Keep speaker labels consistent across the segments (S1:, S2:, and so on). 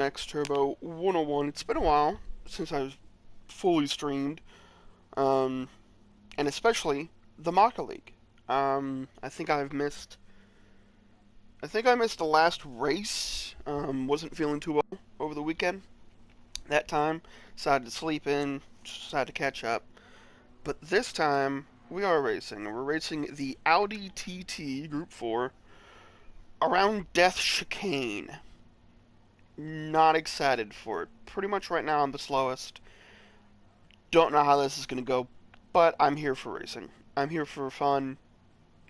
S1: X Turbo 101. It's been a while since I've fully streamed, um, and especially the Macca League. I think I've missed. I think I missed the last race. Wasn't feeling too well over the weekend. That time, decided to sleep in. Decided to catch up. But this time, we are racing. We're racing the Audi TT Group 4 around Death Chicane. Not excited for it. Pretty much right now, I'm the slowest. Don't know how this is going to go, but I'm here for racing. I'm here for fun,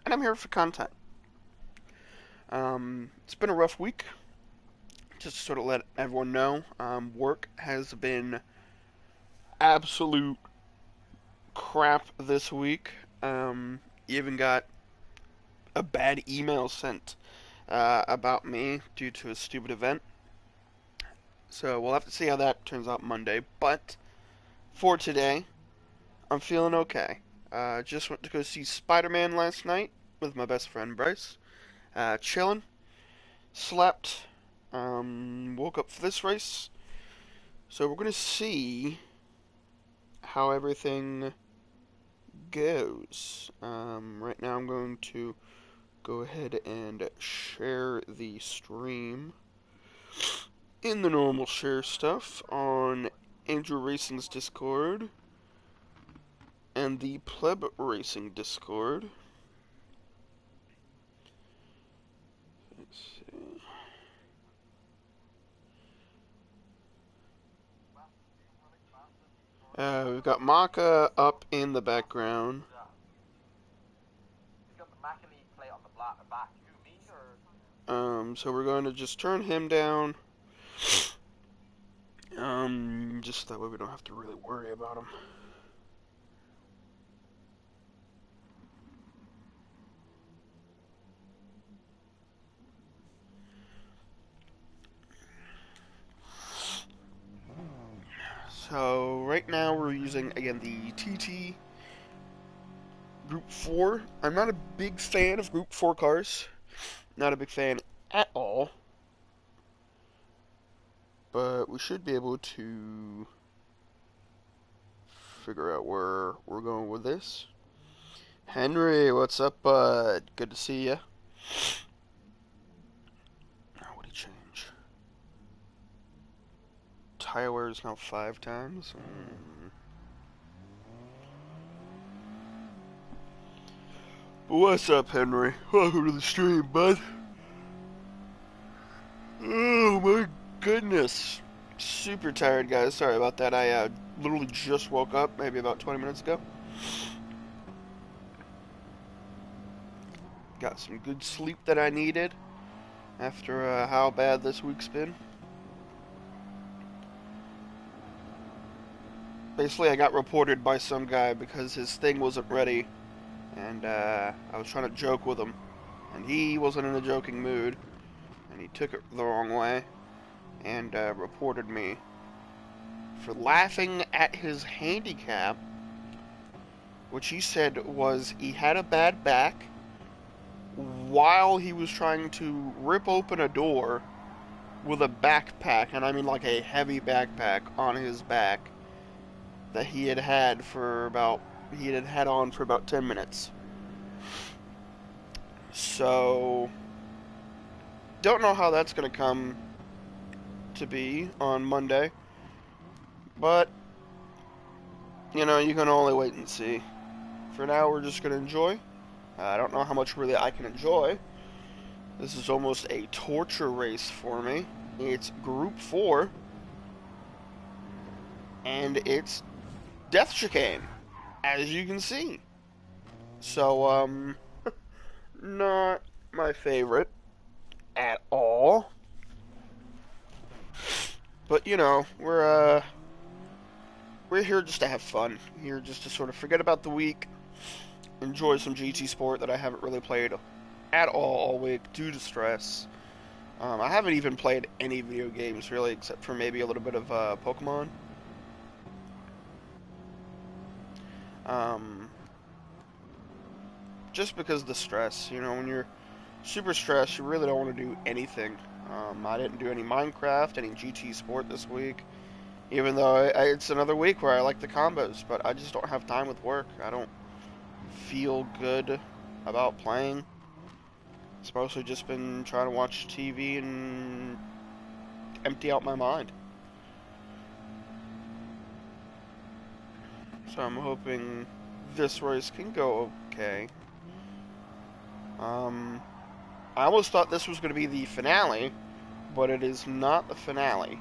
S1: and I'm here for content. It's been a rough week. Just to sort of let everyone know, work has been absolute crap this week. Even got a bad email sent about me due to a stupid event. So we'll have to see how that turns out Monday. But for today, I'm feeling okay. Just went to go see Spider-Man last night with my best friend Bryce. Chilling, slept, woke up for this race. So we're gonna see how everything goes. Right now I'm going to go ahead and share the stream in the normal share stuff on Andrew Racing's Discord and the Pleb Racing Discord. Let's see. We've got Macca up in the background. So we're going to just turn him down. Just that way we don't have to really worry about him. So right now we're using, again, the TT Group 4. I'm not a big fan of Group 4 cars. Not a big fan at all. But we should be able to figure out where we're going with this. Henry, what's up, bud? Good to see ya. What did he change? Tire wear is now 5 times. But what's up, Henry? Welcome to the stream, bud. Oh my goodness. Super tired, guys. Sorry about that. I literally just woke up, maybe about 20 minutes ago. Got some good sleep that I needed after how bad this week's been. Basically, I got reported by some guy because his thing wasn't ready, and I was trying to joke with him, and he wasn't in a joking mood, and he took it the wrong way, and reported me for laughing at his handicap, which he said was he had a bad back while he was trying to rip open a door with a backpack, and I mean like a heavy backpack on his back that he had had on for about 10 minutes. So don't know how that's going to come to be on Monday, but you know, you can only wait and see. For now, we're just going to enjoy. I don't know how much really I can enjoy. This is almost a torture race for me. It's Group 4, and it's Death Chicane, as you can see. So, not my favorite at all. But, you know, we're here just to have fun. Here just to sort of forget about the week, enjoy some GT Sport that I haven't really played at all week due to stress. I haven't even played any video games, really, except for maybe a little bit of Pokemon. Just because of the stress. You know, when you're super stressed, you really don't want to do anything. I didn't do any Minecraft, any GT Sport this week, even though it's another week where I like the combos, but I just don't have time with work. I don't feel good about playing. It's mostly just been trying to watch TV and empty out my mind. So I'm hoping this race can go okay. I almost thought this was going to be the finale, but it is not the finale.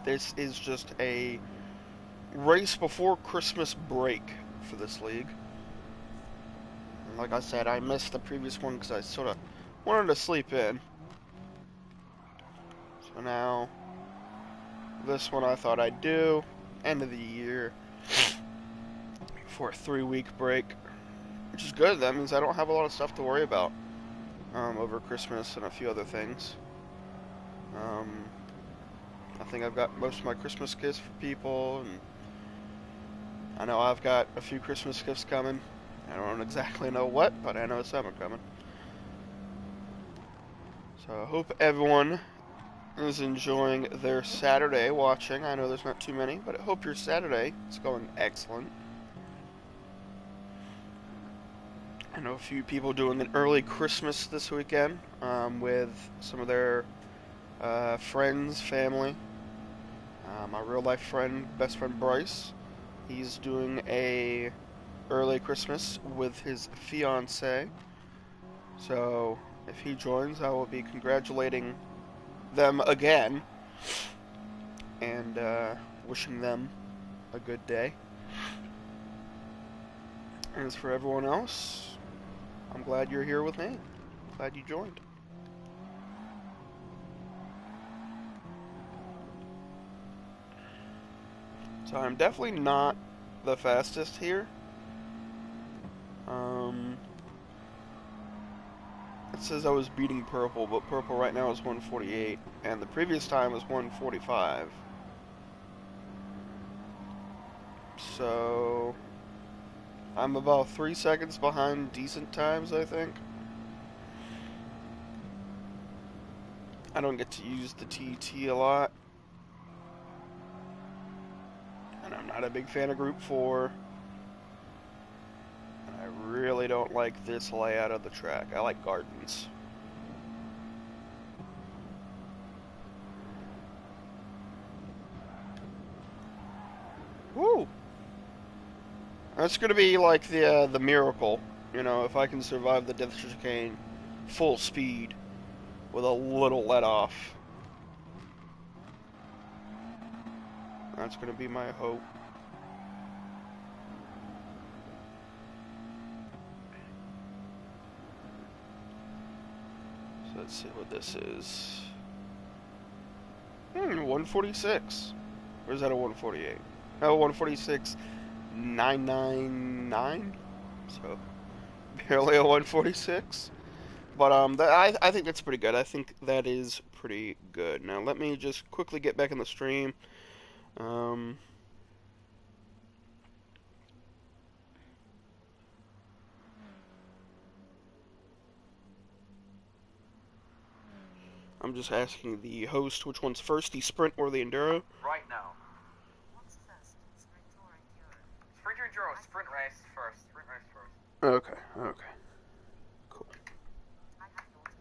S1: This is just a race before Christmas break for this league. And like I said, I missed the previous one because I sort of wanted to sleep in. So now, this one I thought I'd do. End of the year. For a 3-week break. Which is good. That means I don't have a lot of stuff to worry about over Christmas and a few other things. I think I've got most of my Christmas gifts for people, and I know I've got a few Christmas gifts coming. I don't exactly know what, but I know some are coming. So I hope everyone is enjoying their Saturday watching. I know there's not too many, but I hope your Saturday is going excellent. I know a few people doing an early Christmas this weekend with some of their friends, family. My real life friend, best friend Bryce, he's doing a early Christmas with his fiance. So if he joins, I will be congratulating them again and wishing them a good day. As for everyone else, I'm glad you're here with me. Glad you joined. So I'm definitely not the fastest here. It says I was beating Purple, but Purple right now is 148, and the previous time was 145. So I'm about 3 seconds behind decent times, I think. I don't get to use the TT a lot. And I'm not a big fan of Group 4. And I really don't like this layout of the track. I like gardens. Woo! That's gonna be like the miracle, you know, if I can survive the Death Chicane full speed with a little let off. That's gonna be my hope. So let's see what this is. 146. Or is that a 148? No, 146.999. So barely a 146. But I think that's pretty good. I think that is pretty good. Now let me just quickly get back in the stream. I'm just asking the host which one's first, the sprint or the enduro.
S2: Right now. What's first? Sprint or enduro? Sprint or enduro? Sprint race first. Sprint race first.
S1: Okay, okay. Cool.
S2: I have thought.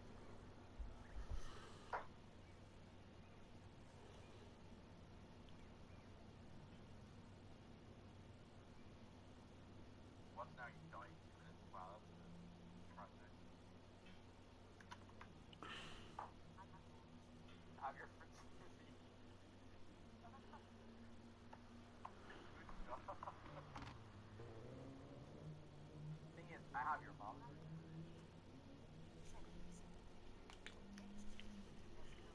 S2: What's now? You died 2 minutes. Wow, that's tragic. Have your friends busy. Thing is, I have your mom.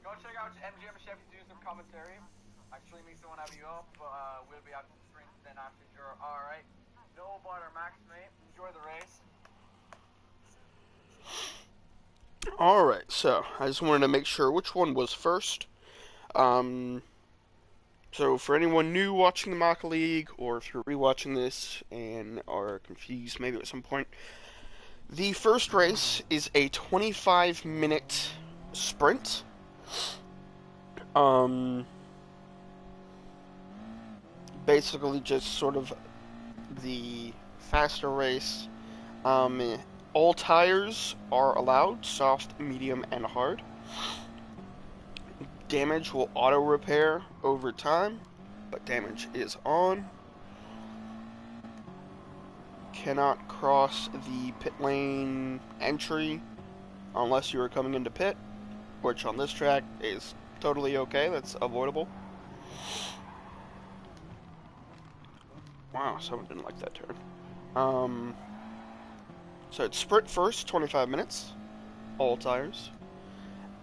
S2: Go check out MGM Chef to do some commentary. Actually, me someone have you up, but we'll be out in the sprint then after your. Alright. No bother, Max, mate. Enjoy the race.
S1: Alright, so I just wanted to make sure which one was first. So for anyone new watching the Macca League, or if you're rewatching this and are confused maybe at some point, The first race is a 25-minute sprint. Um, Basically just sort of the faster race. All tires are allowed, soft, medium, and hard. Damage will auto repair over time, but damage is on. Cannot cross the pit lane entry unless you are coming into pit, which on this track is totally okay, that's avoidable. Wow, someone didn't like that turn. So it's sprint first, 25 minutes, all tires.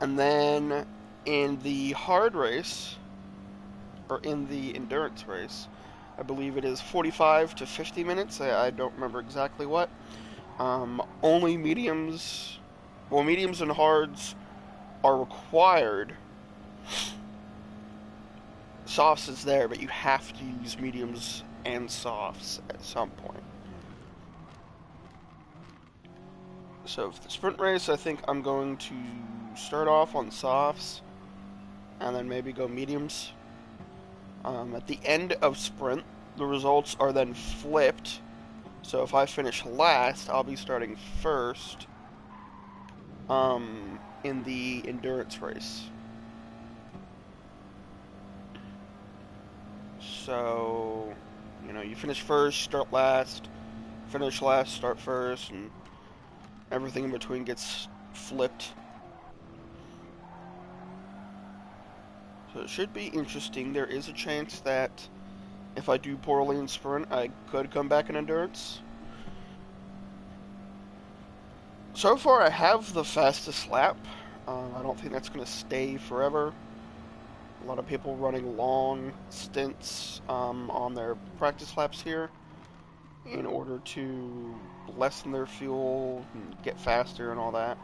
S1: And then in the hard race, or in the endurance race, I believe it is 45 to 50 minutes. I don't remember exactly what. Only mediums, well, mediums and hards are required. Softs is there, but you have to use mediums and softs at some point. So for the sprint race, I think I'm going to start off on softs and then maybe go mediums. At the end of sprint, the results are then flipped. So if I finish last, I'll be starting first in the endurance race. So, you finish first, start last, finish last, start first, and everything in between gets flipped. So it should be interesting. There is a chance that if I do poorly in sprint, I could come back in endurance. So far, I have the fastest lap. I don't think that's going to stay forever. A lot of people running long stints on their practice laps here in order to lessen their fuel and get faster and all that.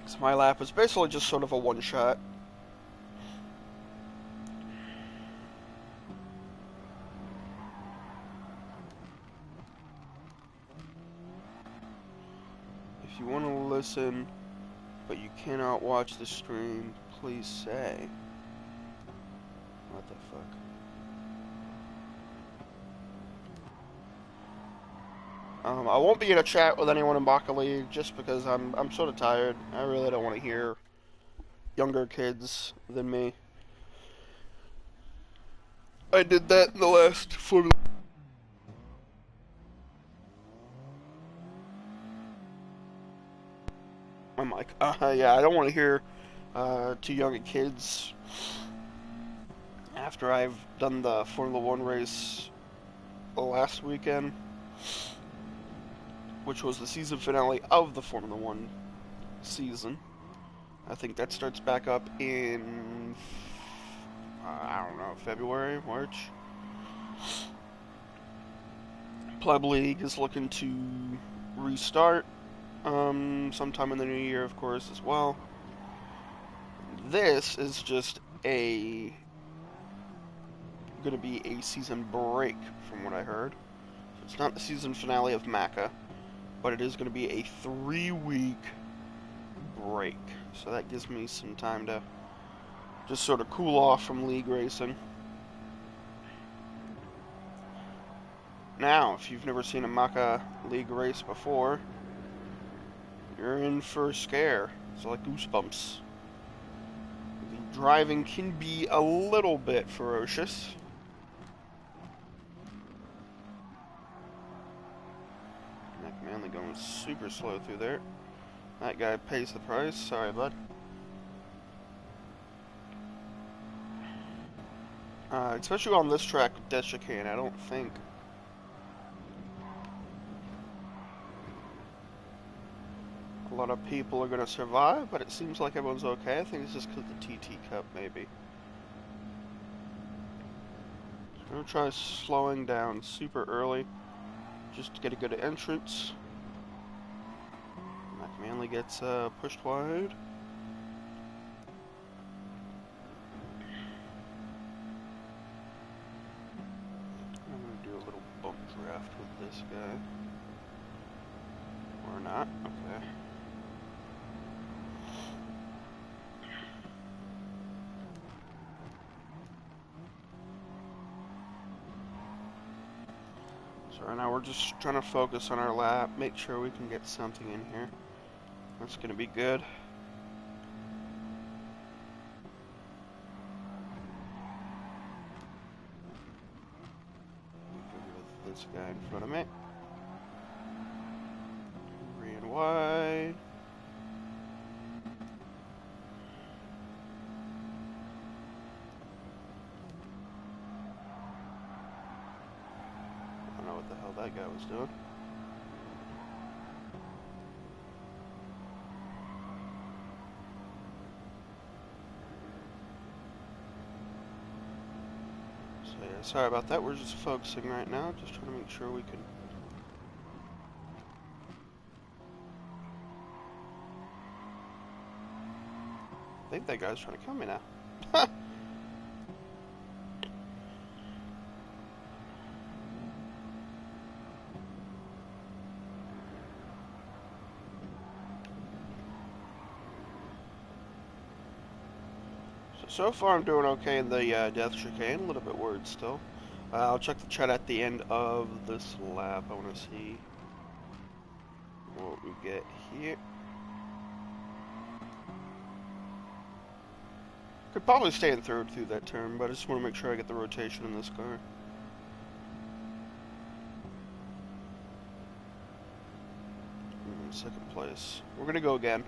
S1: So my lap is basically just sort of a one-shot. If you want to listen, but you cannot watch the stream, please say. What the fuck? I won't be in a chat with anyone in Macca League just because I'm sort of tired. I really don't want to hear younger kids than me. I did that in the last Formula. I'm like, yeah, I don't want to hear too young kids after I've done the Formula One race last weekend, which was the season finale of the Formula One season. I think that starts back up in, I don't know, February, March. Pleb League is looking to restart sometime in the new year, of course, as well. This is just going to be a season break, from what I heard. So it's not the season finale of Macca, but it is going to be a 3-week break. So that gives me some time to just sort of cool off from league racing. Now, if you've never seen a Macca League race before, you're in for a scare. It's like goosebumps. The driving can be a little bit ferocious. Manly going super slow through there. That guy pays the price. Sorry, bud. Especially on this track with Chicane, I don't think a lot of people are going to survive, but it seems like everyone's okay. I think it's just because of the TT Cup, maybe. I'm going to try slowing down super early, just to get a good entrance. Manly gets pushed wide. I'm going to do a little bump draft with this guy. Or not. Okay. So right now we're just trying to focus on our lap, make sure we can get something in here. That's gonna be good. With this guy in front of me. Green wide. I don't know what the hell that guy was doing. So yeah, sorry about that. We're just focusing right now, just trying to make sure we can. I think that guy's trying to kill me now. So far I'm doing okay in the death chicane, a little bit worried still. I'll check the chat at the end of this lap. I want to see what we get here. Could probably stay in third through that turn, but I just want to make sure I get the rotation in this car. Second place. We're going to go again.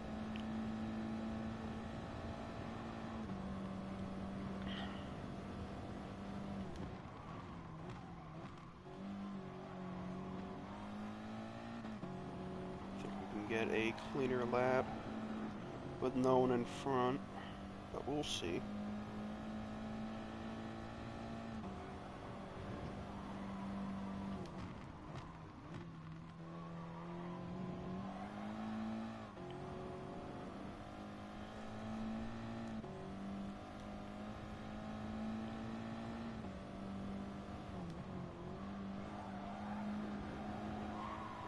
S1: Get a cleaner lap with no one in front, but we'll see.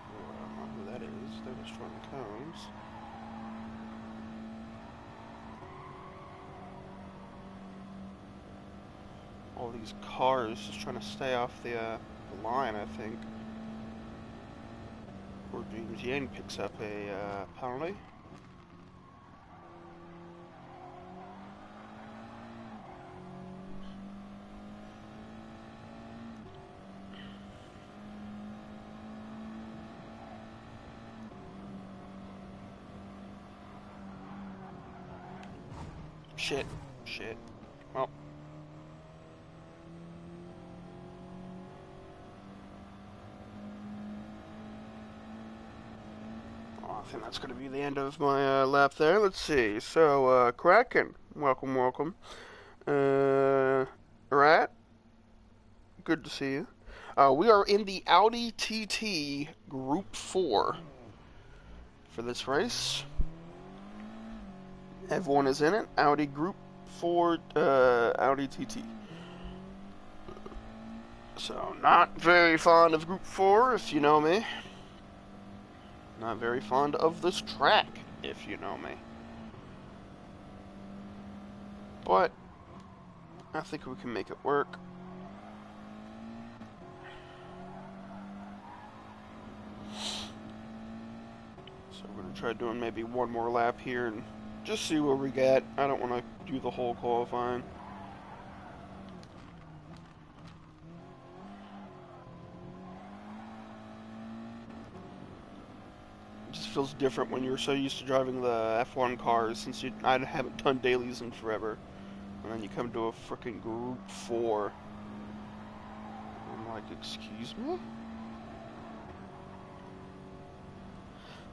S1: I don't know who that is. They're destroying the cones. All these cars just trying to stay off the line, I think. Or James Yang picks up a penalty. Shit. Well. I think that's going to be the end of my lap there. Let's see. So, Kraken, welcome. Rat, good to see you. We are in the Audi TT Group 4 for this race. Everyone is in it. Audi Group 4, Audi TT. So, not very fond of Group 4, if you know me. Not very fond of this track, if you know me. But I think we can make it work. So we're going to try doing maybe one more lap here and just see where we get. I don't want to do the whole qualifying. It just feels different when you're so used to driving the F1 cars, since I haven't done dailies in forever. And then you come to a freaking Group 4. I'm like, excuse me?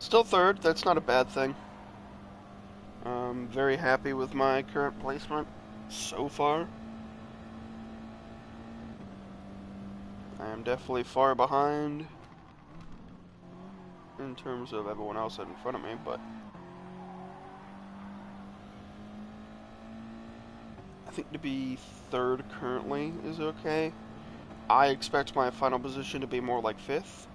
S1: Still third, that's not a bad thing. I'm very happy with my current placement so far. I am definitely far behind in terms of everyone else in front of me, but I think to be third currently is okay. I expect my final position to be more like fifth.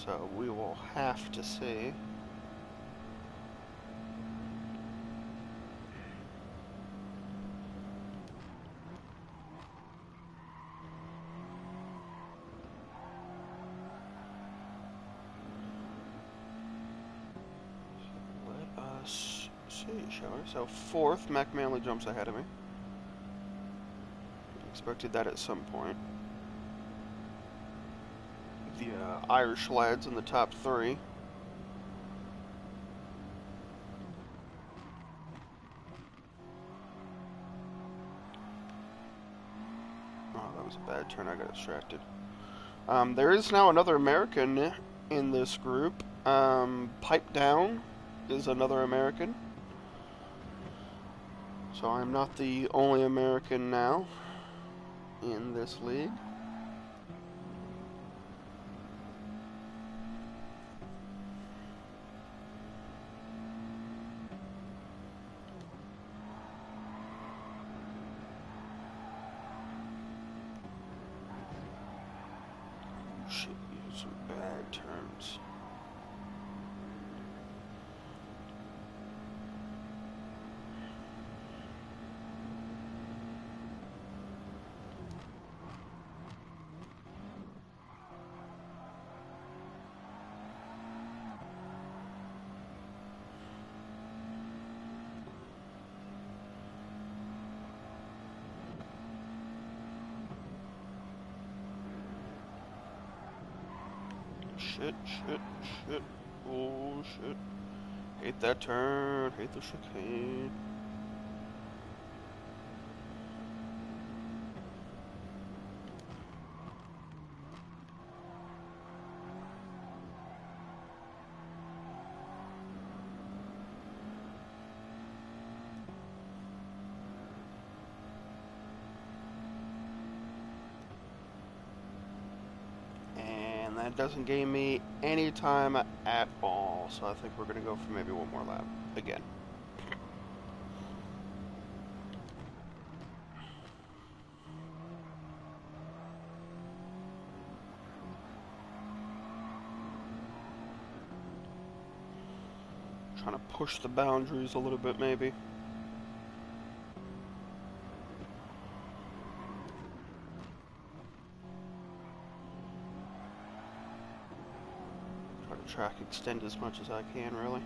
S1: So we will have to see. Let us see, shall we? So fourth, Mac Manley jumps ahead of me. Expected that at some point. The Irish lads in the top three. Oh, that was a bad turn. I got distracted. There is now another American in this group. Pipe Down is another American. So I'm not the only American now in this league. Shit, you some bad turns. Shit, shit, shit. Oh, shit. Hate that turn. Hate the chicane. And that doesn't gain me any time at all. So I think we're going to go for maybe one more lap again. Trying to push the boundaries a little bit, maybe. Try to track extend as much as I can, really.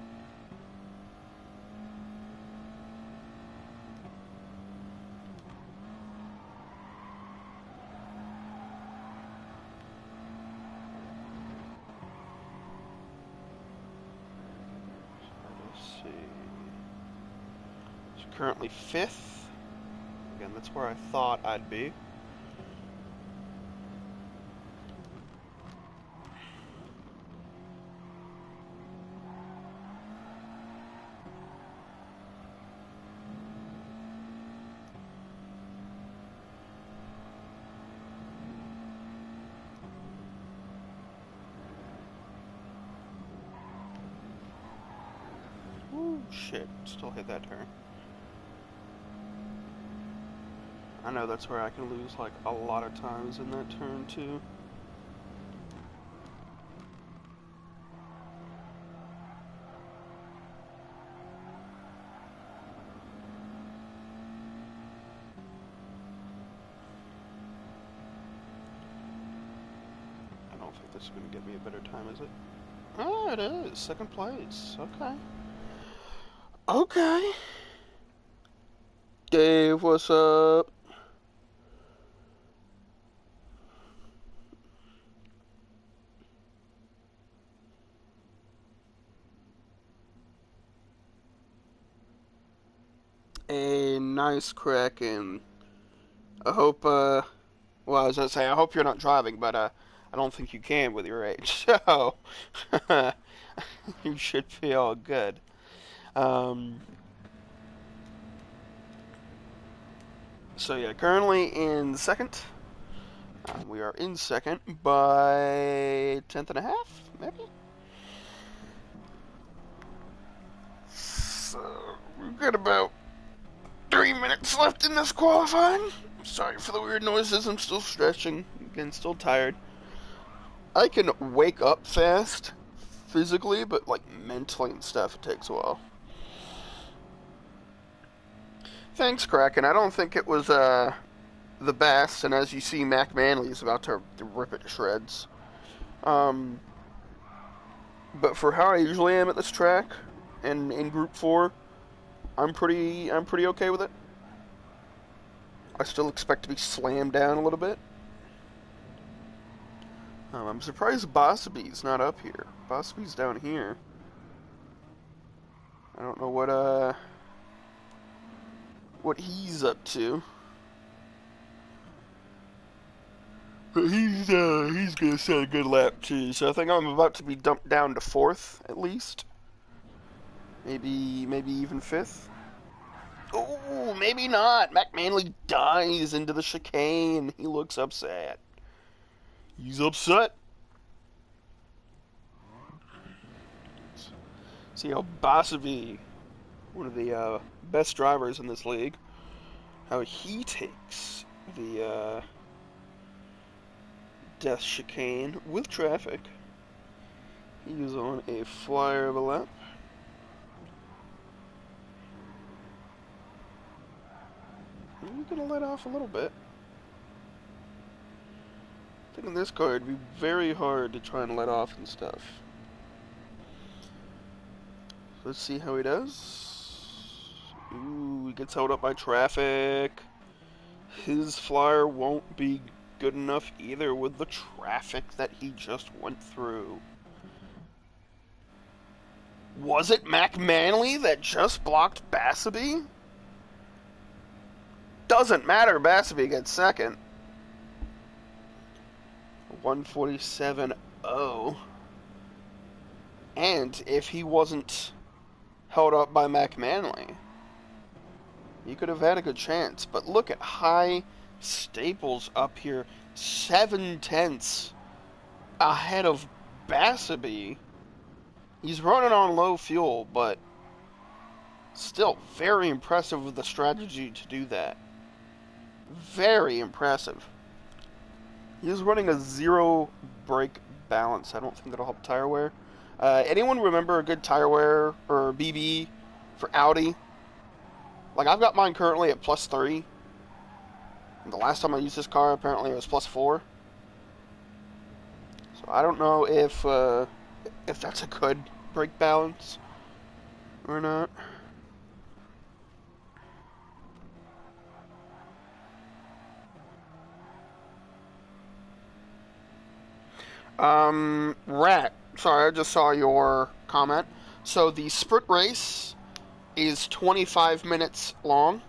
S1: Currently 5th. Again, that's where I thought I'd be. Ooh, shit. Still hit that turn. I know that's where I can lose, like, a lot of times in that turn, too. I don't think this is going to get me a better time, is it? Oh, it is. Second place. Okay. Okay. Dave, what's up? A nice Kraken. I hope, well, I was gonna say, I hope you're not driving, but, I don't think you can with your age, so, you should be all good. Um, so yeah, currently in second. We are in second by 10th and a half, maybe? So, we've got about 3 minutes left in this qualifying. Sorry for the weird noises, I'm still stretching. Again, still tired. I can wake up fast physically, but like mentally and stuff, it takes a while. Thanks, Kraken. I don't think it was the best, and as you see, Mac Manley is about to rip it to shreds. Um, but for how I usually am at this track, and in Group 4, I'm pretty okay with it. I still expect to be slammed down a little bit. I'm surprised Bosby's not up here. Bosby's down here. I don't know what he's up to. But he's gonna set a good lap too. So I think I'm about to be dumped down to 4th at least. Maybe even 5th. Oh, maybe not. Mac Manley dies into the chicane. He looks upset. He's upset. See how Bosby, one of the best drivers in this league, how he takes the death chicane with traffic. He is on a flyer of a lap. He's gonna let off a little bit. I think in this car it'd be very hard to try and let off and stuff. Let's see how he does. Ooh, he gets held up by traffic. His flyer won't be good enough either with the traffic that he just went through. Was it Mac Manley that just blocked Bassaby? Doesn't matter, Bassaby gets second. 147.0. And if he wasn't held up by Mac Manley, he could have had a good chance. But look at High Staples up here, 7/10 ahead of Bassaby. He's running on low fuel, but still very impressive with the strategy to do that. Very impressive. He's running a 0 brake balance. I don't think that'll help tire wear. Anyone remember a good tire wear or BB for Audi? Like, I've got mine currently at +3. And the last time I used this car, apparently it was +4. So I don't know if that's a good brake balance or not. Rat. Sorry, I just saw your comment. So the sprint race is 25 minutes long.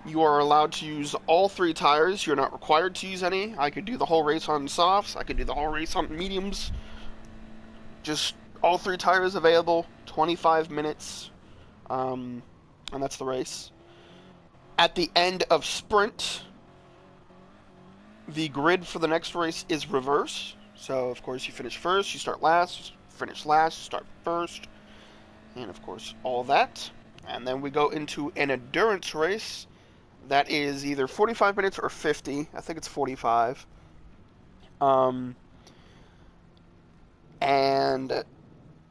S1: You are allowed to use all 3 tires. You're not required to use any. I could do the whole race on softs. I could do the whole race on mediums. Just all 3 tires available. 25 minutes. And that's the race. At the end of sprint, the grid for the next race is reverse. So, of course, you finish first, you start last, you finish last, you start first, and, of course, all that. And then we go into an endurance race that is either 45 minutes or 50. I think it's 45. And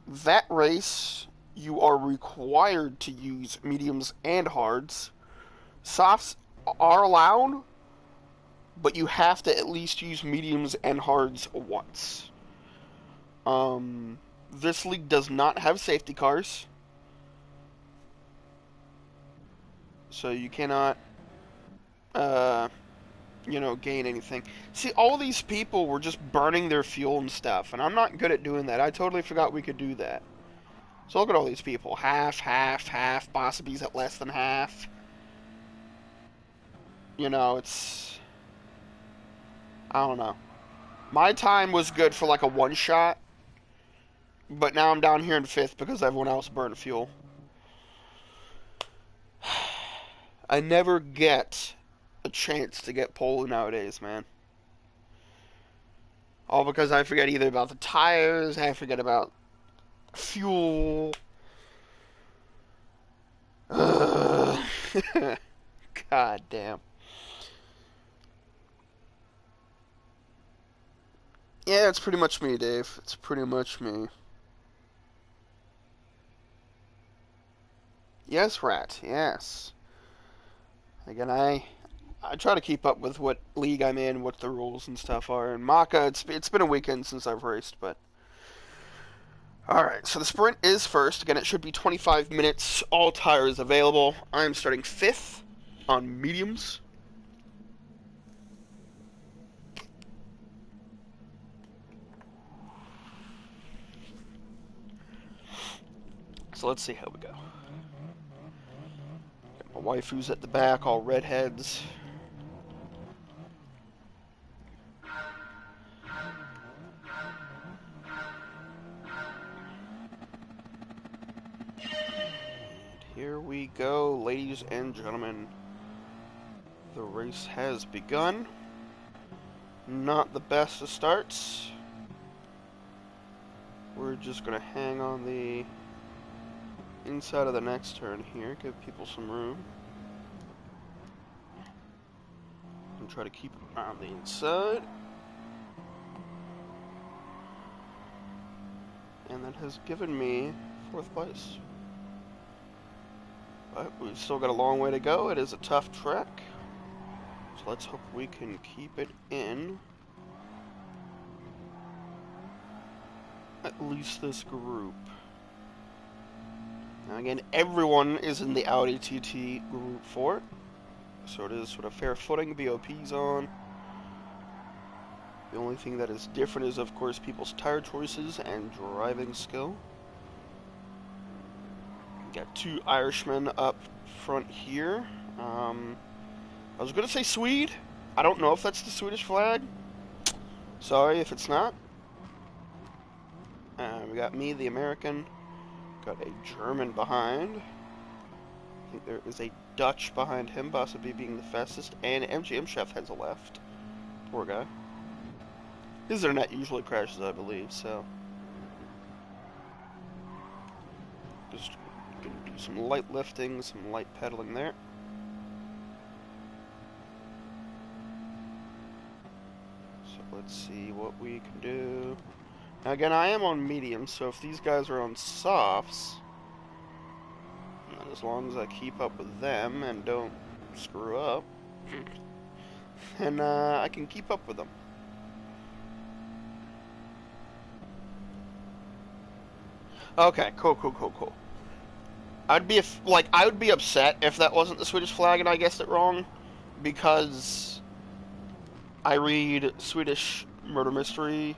S1: that race, you are required to use mediums and hards. Softs are allowed, but you have to at least use mediums and hards once. This league does not have safety cars, so you cannot, gain anything. See, all these people were just burning their fuel and stuff, and I'm not good at doing that. I totally forgot we could do that. So look at all these people. Half, half, half. Bossaby's at less than half. It's... I don't know. My time was good for like a one-shot, but now I'm down here in 5th because everyone else burned fuel. I never get a chance to get pole nowadays, man. All because I forget either about the tires, I forget about fuel. God damn. Yeah, it's pretty much me, Dave. It's pretty much me. Yes, Rat. Yes. Again, I try to keep up with what league I'm in, what the rules and stuff are. And Macca, it's been a weekend since I've raced, but all right. So the sprint is first. Again, it should be 25 minutes. All tires available. I'm starting fifth on mediums. So let's see how we go. Got my wife who's at the back, all redheads. Here we go, ladies and gentlemen. The race has begun. Not the best of starts. We're just going to hang on the inside of the next turn here, give people some room. And try to keep it on the inside. And that has given me fourth place. But we've still got a long way to go. It is a tough track. So let's hope we can keep it in at least this group. Now again, everyone is in the Audi TT Group 4. So it is sort of fair footing, BOP's on. The only thing that is different is, of course, people's tire choices and driving skill. Got two Irishmen up front here. I was going to say Swede. I don't know if that's the Swedish flag. Sorry if it's not. We got me, the American. Got a German behind. I think there is a Dutch behind him, possibly being the fastest. And MGM Chef has a left. Poor guy. His internet usually crashes, I believe, so. Just gonna do some light lifting, some light pedaling there. So let's see what we can do. Now again, I am on medium, so if these guys are on softs, as long as I keep up with them and don't screw up, then I can keep up with them. Okay, cool. I would be upset if that wasn't the Swedish flag and I guessed it wrong, because I read Swedish Murder Mystery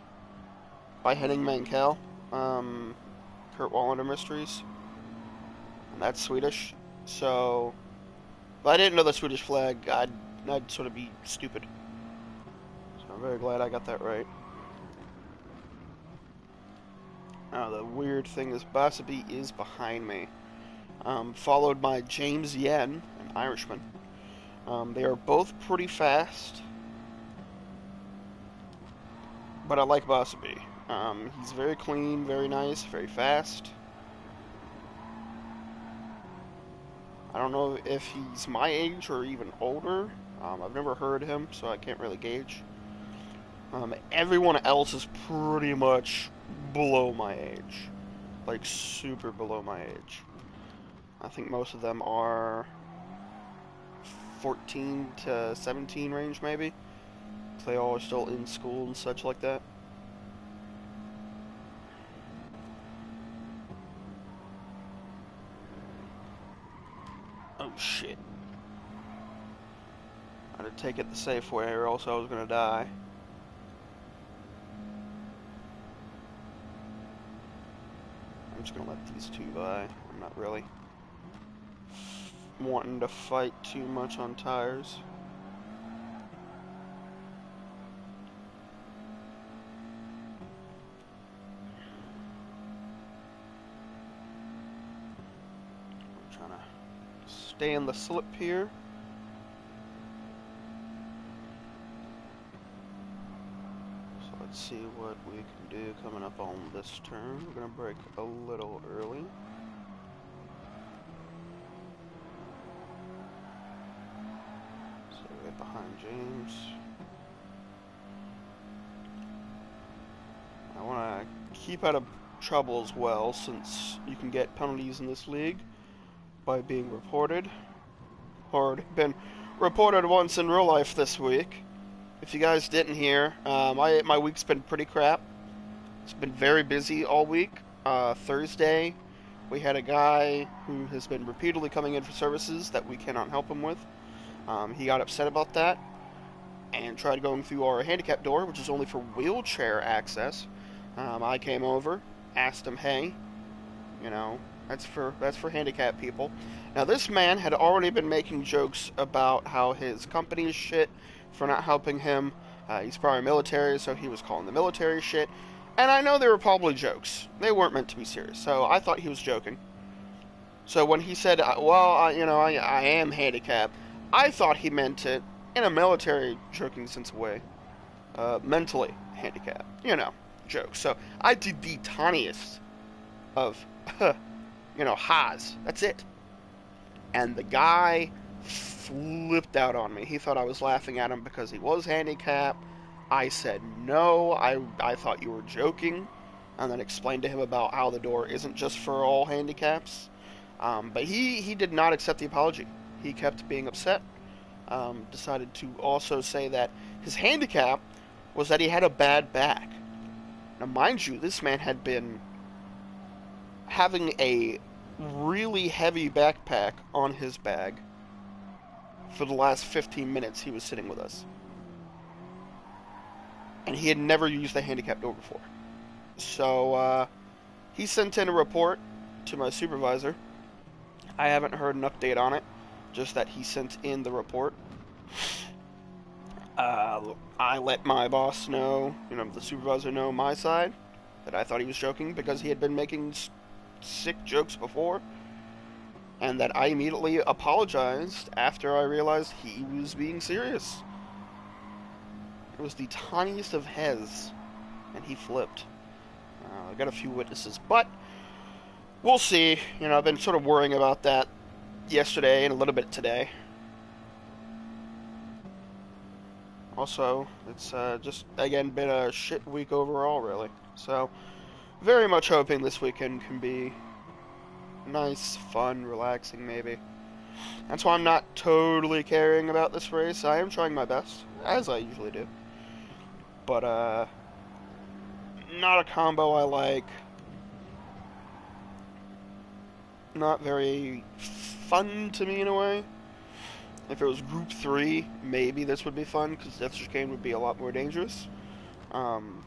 S1: by Henning Mankell, Kurt Wallander Mysteries, and that's Swedish. So, if I didn't know the Swedish flag, I'd sort of be stupid. So I'm very glad I got that right. Now the weird thing is Basabi is behind me, followed by James Yen, an Irishman. They are both pretty fast, but I like Basabi. He's very clean, very nice, very fast. I don't know if he's my age or even older. I've never heard him, so I can't really gauge. Everyone else is pretty much below my age. Like, super below my age. I think most of them are 14 to 17 range, maybe. They all are still in school and such like that. Oh, shit. I had to take it the safe way, or else I was gonna die. I'm just gonna let these two by. I'm not really wanting to fight too much on tires. I'm trying to stay in the slip here. So let's see what we can do coming up on this turn. We're gonna brake a little early. So right behind James. keep out of trouble as well, since you can get penalties in this league by being reported, or been reported once in real life this week. If you guys didn't hear, my week's been pretty crap. It's been very busy all week. Thursday, we had a guy who has been repeatedly coming in for services that we cannot help him with. He got upset about that and tried going through our handicap door, which is only for wheelchair access. I came over, asked him, "Hey, you know, that's for handicapped people." Now, this man had already been making jokes about how his company is shit for not helping him. He's probably military, so he was calling the military shit. And I know they were probably jokes. They weren't meant to be serious, so I thought he was joking. So when he said, "Well, I am handicapped," I thought he meant it in a military joking sense way. Mentally handicapped. Jokes. So I did the tiniest of, ha's. That's it. And the guy flipped out on me. He thought I was laughing at him because he was handicapped. I said no, I thought you were joking, and then explained to him about how the door isn't just for all handicaps. But he did not accept the apology. He kept being upset. Decided to also say that his handicap was that he had a bad back. Now, mind you, this man had been having a really heavy backpack on his bag for the last 15 minutes he was sitting with us. And he had never used the handicap door before. So, he sent in a report to my supervisor. I haven't heard an update on it, just that he sent in the report. I let my boss know, the supervisor know my side, that I thought he was joking because he had been making sick jokes before, and that I immediately apologized after I realized he was being serious. It was the tiniest of hes, and he flipped. I got a few witnesses, but we'll see. I've been sort of worrying about that yesterday and a little bit today. Also, it's just, again, been a shit week overall, really. So, very much hoping this weekend can be nice, fun, relaxing, maybe. That's why I'm not totally caring about this race. I am trying my best, as I usually do. But, not a combo I like. Not very fun to me in a way. If it was Group 3, maybe this would be fun, because Death Chicane would be a lot more dangerous. And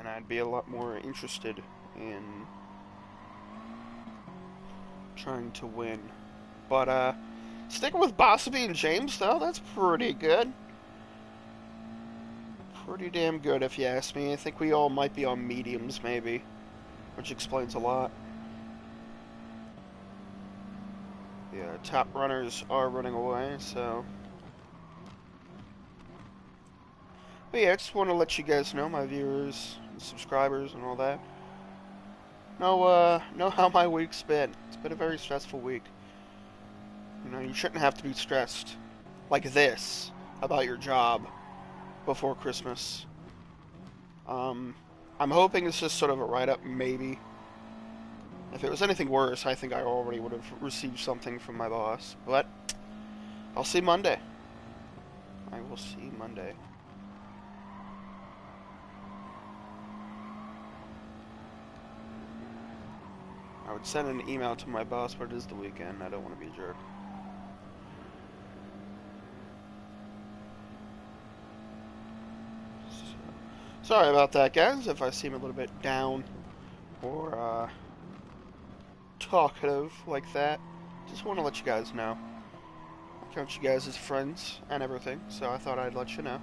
S1: I'd be a lot more interested in trying to win. But, sticking with Bossaby and James, though, that's pretty good. Pretty damn good, if you ask me. I think we all might be on mediums, maybe, which explains a lot. The top runners are running away, so... But yeah, I just want to let you guys know, my viewers, and subscribers, and all that. Know how my week's been. It's been a very stressful week. You shouldn't have to be stressed like this about your job before Christmas. I'm hoping it's just sort of a write-up, maybe. If it was anything worse, I think I already would have received something from my boss. But I'll see Monday. I will see Monday. I would send an email to my boss, but it is the weekend. I don't want to be a jerk. Sorry about that, guys, if I seem a little bit down or talkative like that. Just want to let you guys know. I count you guys as friends and everything, so I thought I'd let you know.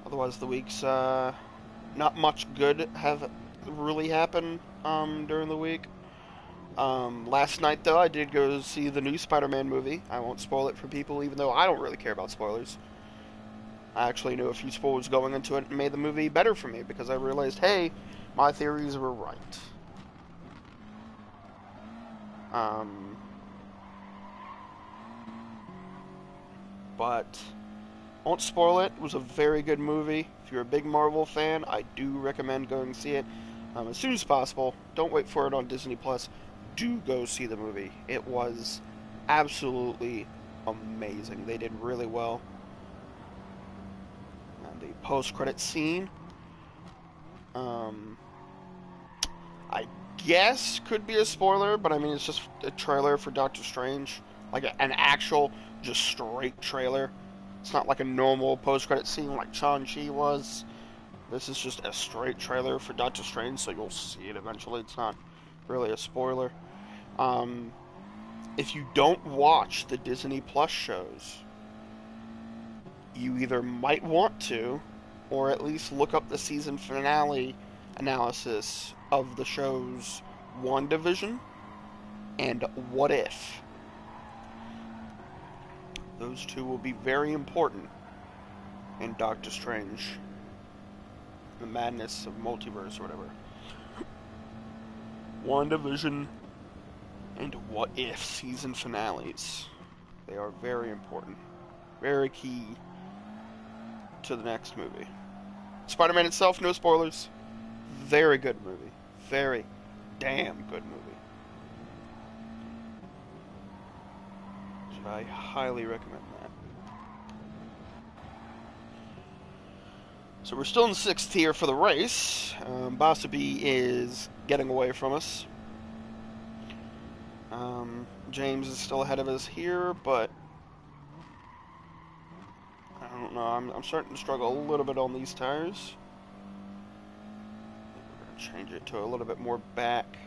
S1: Otherwise, the week's not much good have really happened during the week. Last night, though, I did go see the new Spider-Man movie. I won't spoil it for people, even though I don't really care about spoilers. I actually knew a few spoilers going into it and made the movie better for me because I realized, hey, my theories were right. But Won't spoil it. It was a very good movie. If you're a big Marvel fan, I do recommend going see it as soon as possible. Don't wait for it on Disney Plus. Do go see the movie. It was absolutely amazing. They did really well. And the post-credit scene, um, I guess could be a spoiler, but I mean it's just a trailer for Doctor Strange, like an actual, just straight trailer. It's not like a normal post-credit scene like Shang-Chi was. This is just a straight trailer for Doctor Strange, so you'll see it eventually. It's not really a spoiler. Um, if you don't watch the Disney Plus shows, you either might want to, or at least look up the season finale analysis of the shows WandaVision and What If. Those two will be very important in Doctor Strange, the madness of multiverse or whatever. WandaVision and What If season finales. They are very important. Very key to the next movie. Spider-Man itself, no spoilers. Very good movie. Very damn good movie. I highly recommend that. So we're still in 6th here for the race. Bossabee is getting away from us. James is still ahead of us here, but I don't know. I'm starting to struggle a little bit on these tires. We're going to change it to a little bit more back.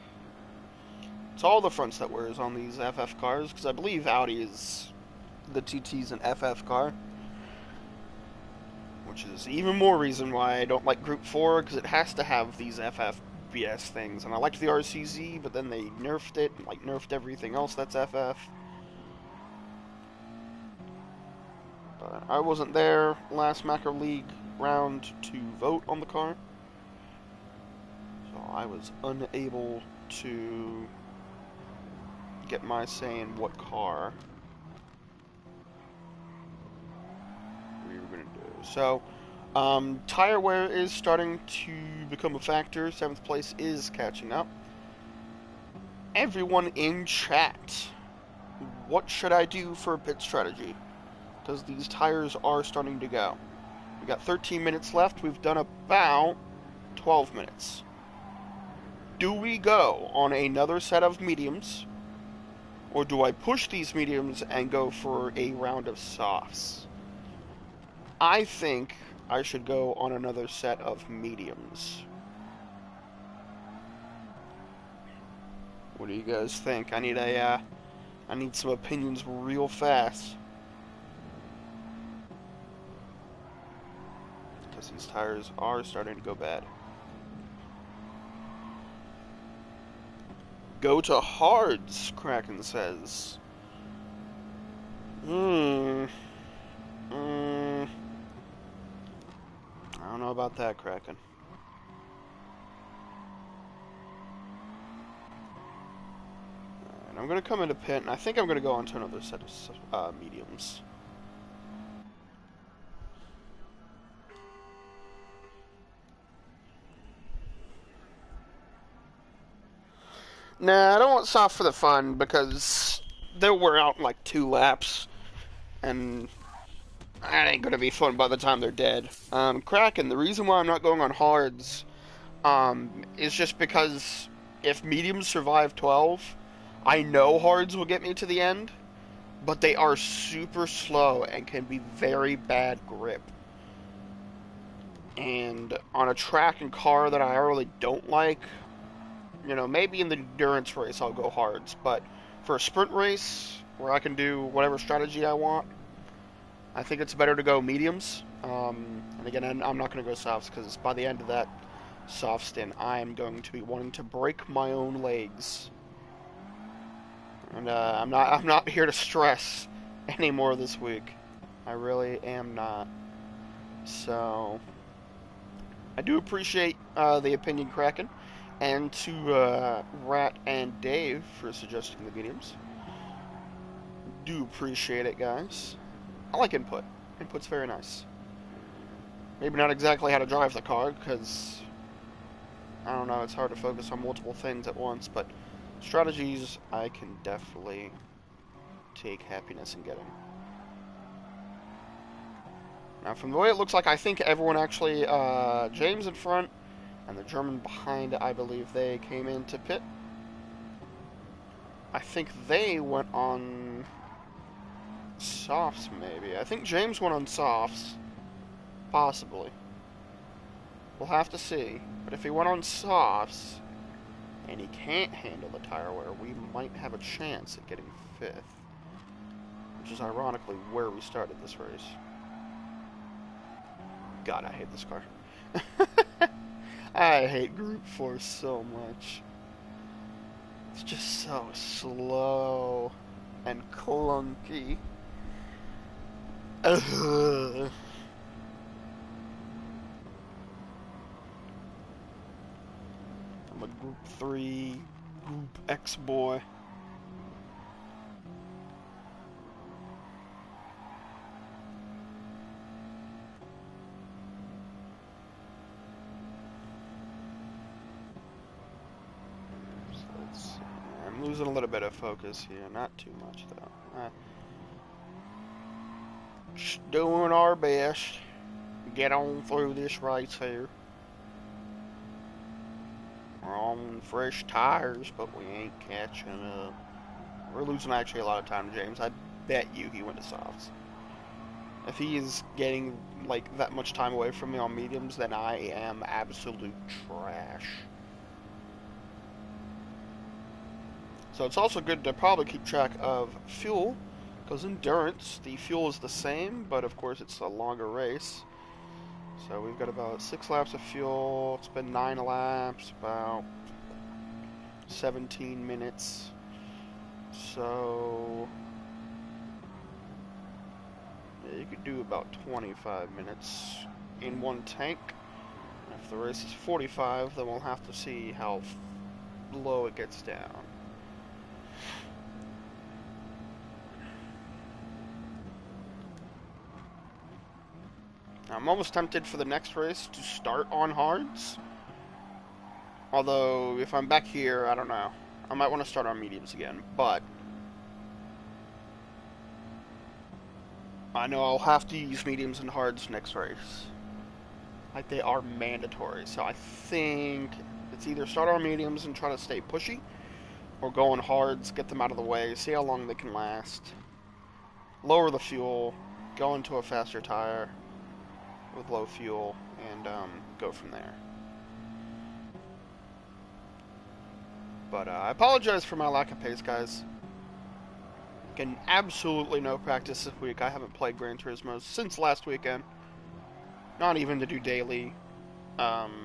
S1: It's all the fronts that wears on these FF cars, because I believe Audi is the TT's an FF car. Which is even more reason why I don't like Group 4, because it has to have these FFBS things. And I liked the RCZ, but then they nerfed it, and like nerfed everything else that's FF. But I wasn't there last Macca League round to vote on the car. So I was unable to get my say in what car we were going to do. So, tire wear is starting to become a factor. 7th place is catching up. Everyone in chat, what should I do for a pit strategy? Because these tires are starting to go. We got 13 minutes left. We've done about 12 minutes. Do we go on another set of mediums? Or do I push these mediums and go for a round of softs? I think I should go on another set of mediums. What do you guys think? I need some opinions real fast. Because these tires are starting to go bad. Go to hards, Kraken says. I don't know about that, Kraken. Alright, I'm going to come into pit, and I think I'm going to go on to another set of mediums. Nah, I don't want soft for the fun, because they'll wear out in like 2 laps, and that ain't gonna be fun by the time they're dead. Kraken, the reason why I'm not going on hards, is just because if mediums survive 12, I know hards will get me to the end, but they are super slow and can be very bad grip. And on a track and car that I really don't like, you know, maybe in the endurance race I'll go hards, but for a sprint race where I can do whatever strategy I want, I think it's better to go mediums. And again, I'm not going to go softs because by the end of that soft stint, I am going to be wanting to break my own legs. And I'm not here to stress anymore this week. I really am not. So I do appreciate the opinion, Kraken, and to Rat and Dave for suggesting the mediums. Do appreciate it, guys. I like input. Input's very nice. Maybe not exactly how to drive the car, because, I don't know, it's hard to focus on multiple things at once, but strategies I can definitely take happiness in getting. Now, from the way it looks like, I think everyone actually, James in front, and the German behind, I believe they came into pit. I think they went on softs, maybe. I think James went on softs. Possibly. We'll have to see. But if he went on softs, and he can't handle the tire wear, we might have a chance at getting 5th. Which is ironically where we started this race. God, I hate this car. I hate Group 4 so much. It's just so slow and clunky. Ugh. I'm a Group 3, Group X boy. I'm losing a little bit of focus here, not too much though. Just doing our best. Get on through this race here. We're on fresh tires, but we ain't catching up. We're losing actually a lot of time to James. I bet you he went to softs. If he is getting like that much time away from me on mediums, then I am absolute trash. So it's also good to probably keep track of fuel, because endurance, the fuel is the same, but of course it's a longer race. So we've got about 6 laps of fuel. It's been 9 laps, about 17 minutes. So yeah, you could do about 25 minutes in one tank. If the race is 45, then we'll have to see how low it gets down. I'm almost tempted for the next race to start on hards. Although, if I'm back here, I don't know. I might want to start on mediums again, but I know I'll have to use mediums and hards next race. Like, they are mandatory, so I think it's either start on mediums and try to stay pushy, or go on hards, get them out of the way, see how long they can last, lower the fuel, go into a faster tire with low fuel, and go from there. But I apologize for my lack of pace, guys. Getting absolutely no practice this week. I haven't played Gran Turismo since last weekend. Not even to do daily qualies.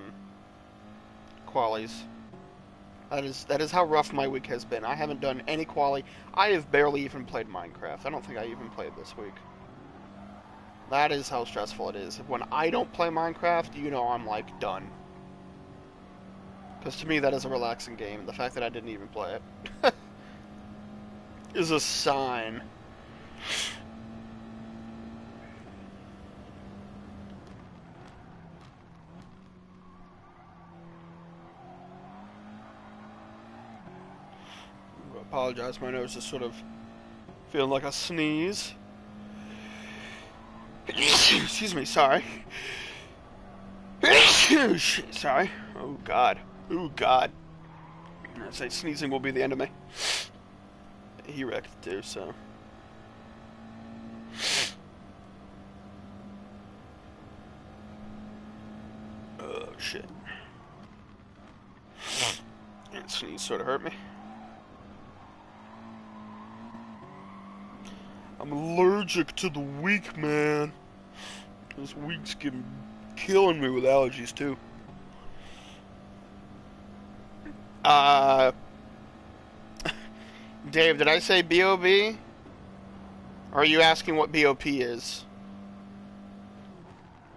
S1: That is how rough my week has been. I haven't done any quali. I have barely even played Minecraft. I don't think I even played this week. That is how stressful it is. When I don't play Minecraft, you know I'm, like, done. Because to me, that is a relaxing game. The fact that I didn't even play it is a sign. I apologize, my nose is sort of feeling like a sneeze. Excuse me, sorry. Sorry. Oh, God. Oh, God. I say sneezing will be the end of me. He wrecked it too, so. Oh, shit. That sneeze sort of hurt me. I'm allergic to the week, man. This week's killing me with allergies, too. Dave, did I say B.O.B.? Or are you asking what B.O.P. is?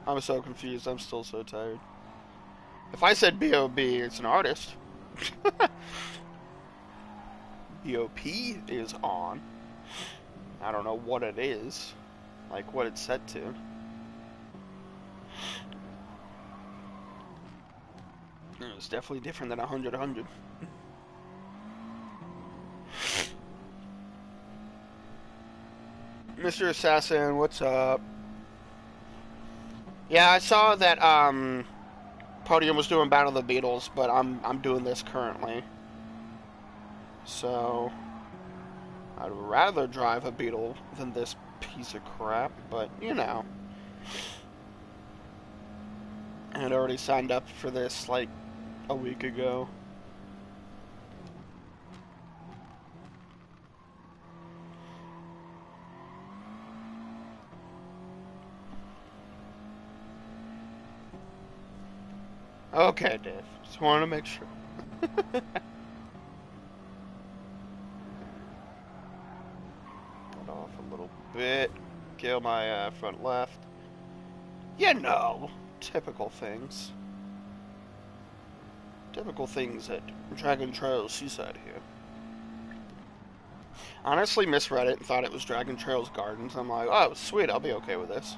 S1: I'm so confused. I'm still so tired. If I said B.O.B., it's an artist. B.O.P. is on. I don't know what it is. like what it's set to. It's definitely different than 100. Mr. Assassin, what's up? Yeah, I saw that Podium was doing Battle of the Beatles, but I'm doing this currently. So I'd rather drive a Beetle than this piece of crap, but you know. I had already signed up for this like a week ago. Okay, Dave. Just wanted to make sure. Get off a little bit. Kill my front left. You know, typical things. Typical things at Dragon Trails Seaside here. Honestly misread it and thought it was Dragon Trails Gardens. I'm like, oh, sweet, I'll be okay with this.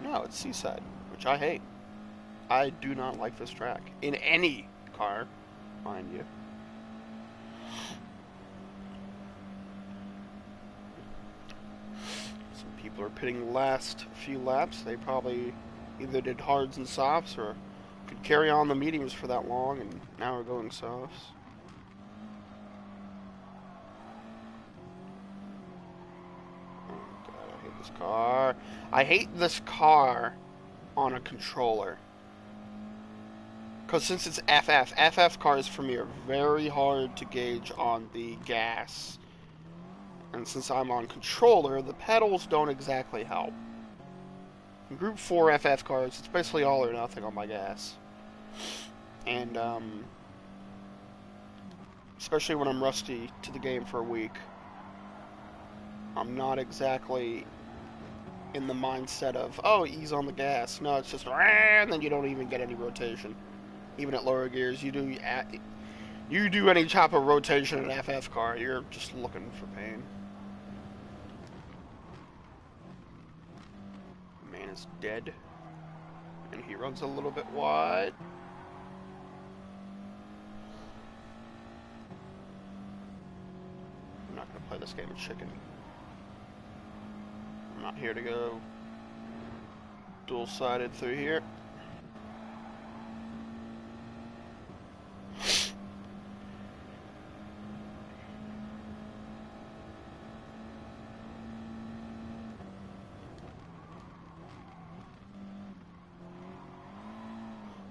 S1: No, it's Seaside, which I hate. I do not like this track. In any car, mind you. Some people are pitting last few laps. They probably either did hards and softs or could carry on the mediums for that long, and now we're going softs. Oh god, I hate this car. I hate this car on a controller. Because since it's FF cars for me are very hard to gauge on the gas. And since I'm on controller, the pedals don't exactly help. In Group 4 FF cars, it's basically all or nothing on my gas. And, especially when I'm rusty to the game for a week, I'm not exactly in the mindset of, oh, ease on the gas. No, it's just, and then you don't even get any rotation. Even at lower gears, you do any type of rotation in an FF car, you're just looking for pain. Man is dead, and he runs a little bit wide. I'm not gonna play this game of chicken. I'm not here to go dual-sided through here.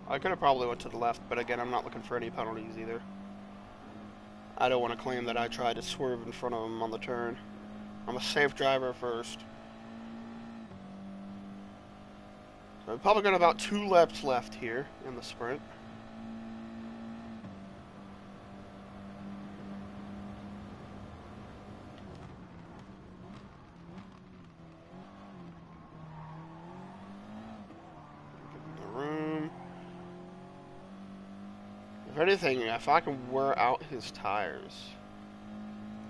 S1: I could have probably went to the left, but again, I'm not looking for any penalties either. I don't want to claim that I tried to swerve in front of him on the turn. I'm a safe driver first. So I've probably got about 2 laps left here in the sprint. If anything, if I can wear out his tires,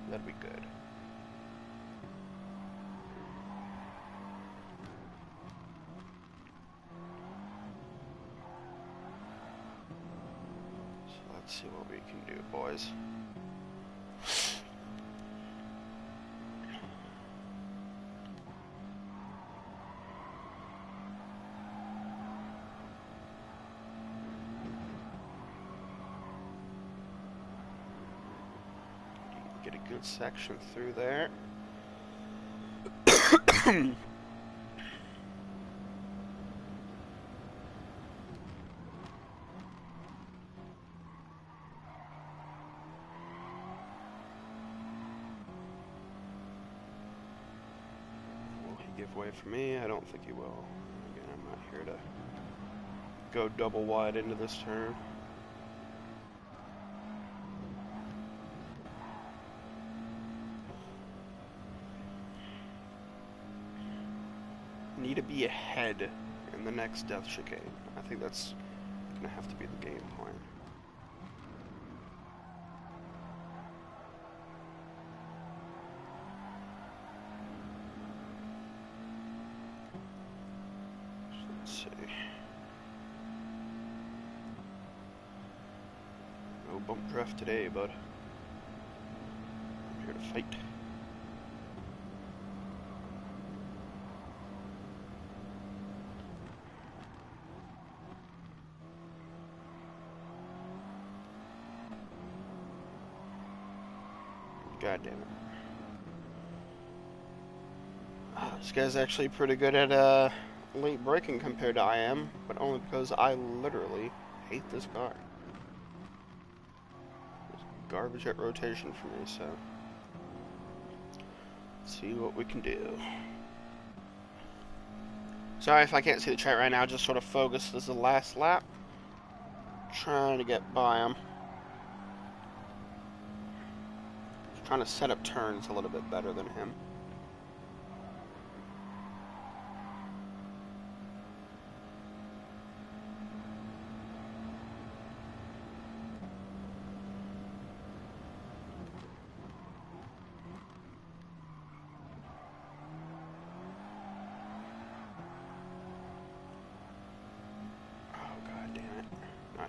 S1: that'd be good. So let's see what we can do, boys. Get a good section through there. Will he give way for me? I don't think he will. Again, I'm not here to go double wide into this turn. Need to be ahead in the next death chicane. I think that's gonna have to be the game plan. bump draft today, bud. I'm here to fight. God damn it. This guy's actually pretty good at late braking compared to I am, but only because I literally hate this car. It's garbage at rotation for me, so let's see what we can do. Sorry if I can't see the chat right now, just sort of focused. This is the last lap. Trying to get by him. Trying to set up turns a little bit better than him.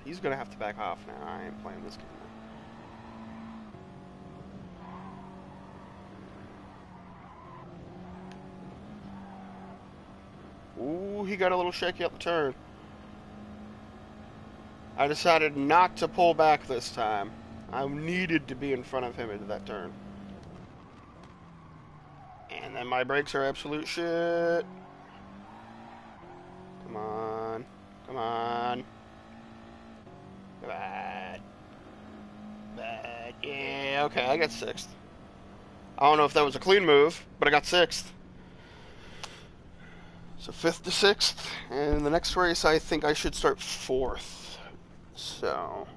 S1: He's gonna have to back off now. I ain't playing this game now. Ooh, he got a little shaky up the turn. I decided not to pull back this time. I needed to be in front of him into that turn. And then my brakes are absolute shit. Come on. Come on. Bad. Bad. Yeah, okay, I got 6th. I don't know if that was a clean move, but I got 6th. So 5th to 6th, and in the next race I think I should start 4th. So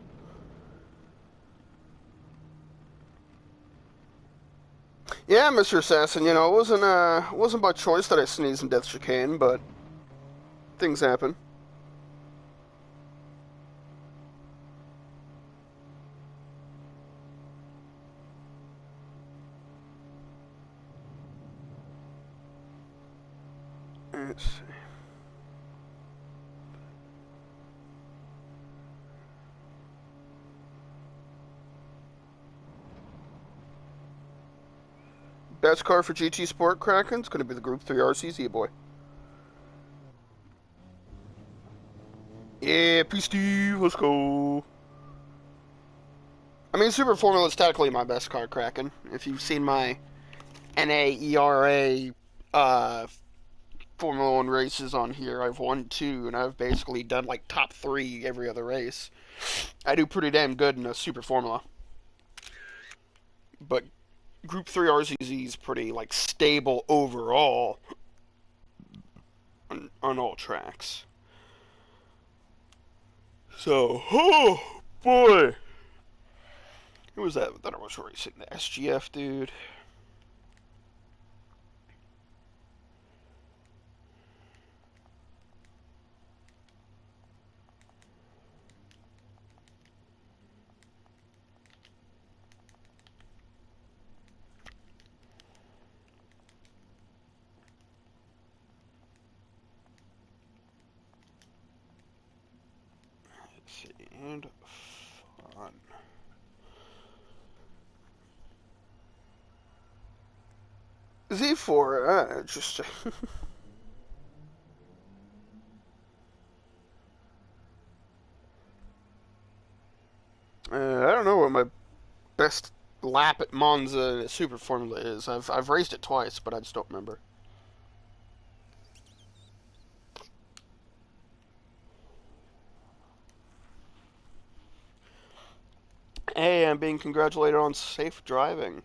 S1: yeah, Mr. Assassin, you know, it wasn't by choice that I sneezed in Death Chicane, but things happen. Let's see. Best car for GT Sport Kraken's going to be the Group 3 RCZ, boy. Yeah, peace, Steve. Let's go. I mean, Super Formula is technically my best car, Kraken. If you've seen my NAERA Formula 1 races on here, I've won 2, and I've basically done like top 3 every other race. I do pretty damn good in a Super Formula. But Group 3 RCZ is pretty like stable overall on all tracks. So, oh boy, who was that I was racing? The SGF dude. Let's see, and fun. Z4, just. I don't know what my best lap at Monza Super Formula is. I've raced it twice, but I just don't remember. Hey, I'm being congratulated on safe driving.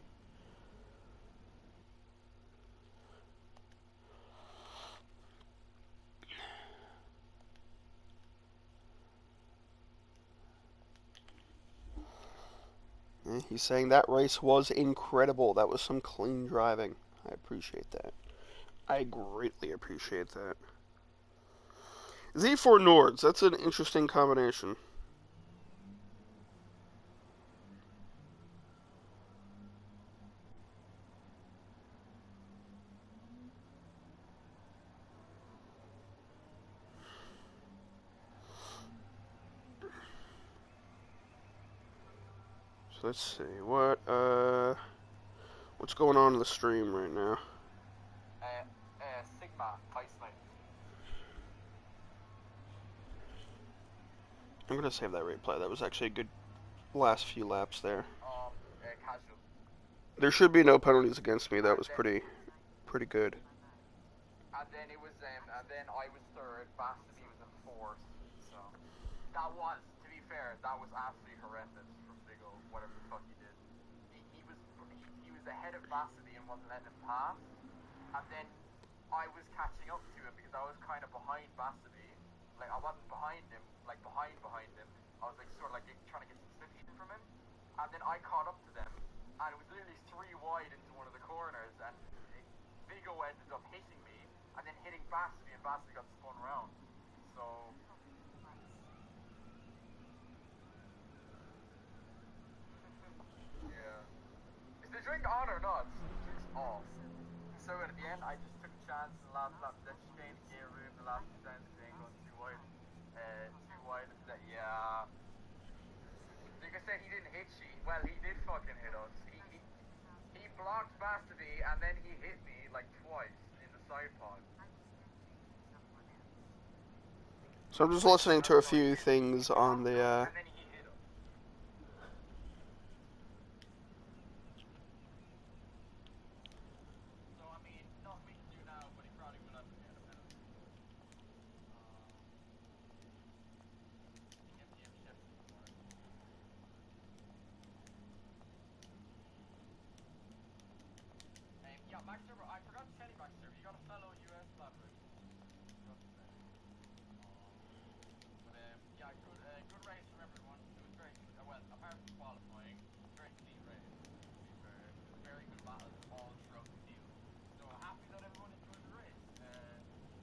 S1: He's saying that race was incredible. That was some clean driving. I appreciate that. I greatly appreciate that. Z4 Nords, that's an interesting combination. So let's see what's going on in the stream right now.
S2: Sigma, Ice Knight.
S1: I'm gonna save that replay. That was actually a good last few laps there.
S2: Casual.
S1: There should be no penalties against me. That was pretty good.
S2: And then it was, and then I was third. Bastaby was in fourth. So that was, to be fair, that was absolutely horrendous from Big O. Whatever the fuck he did, he was ahead of Bastaby and wasn't letting him pass. And then I was catching up to him because I was kind of behind Bastaby. Like I wasn't behind him, like behind him. I was like sort of like trying to get some slipstream from him. And then I caught up to them, and it was literally 3 wide into one of the corners, and Big O ended up hitting me, and then hitting Bastaby, and Bastaby got spun around. So yeah. Is the drink on or not? The drink's off. So at the end, I just took a chance in the last lap. That Chicane in gear room, the last 2 times they ain't going too wide. Too wide. Yeah. Like I said, he didn't hit you. Well, he did fucking hit us. He blocked Bastaby, and then he hit me like twice in the side pod.
S1: So I'm just listening to a few things on the
S2: And then he hit us. So I mean, nothing we can do now, but he probably will have to get a penalty. Yeah, Max server. I forgot to tell you, Max server. You got a fellow US lab, right? Yeah, good race from everyone. It was very good. Well, apart from qualifying, very clean race. To be fair, it was a very good battle all throughout the field. So happy that everyone enjoyed the race.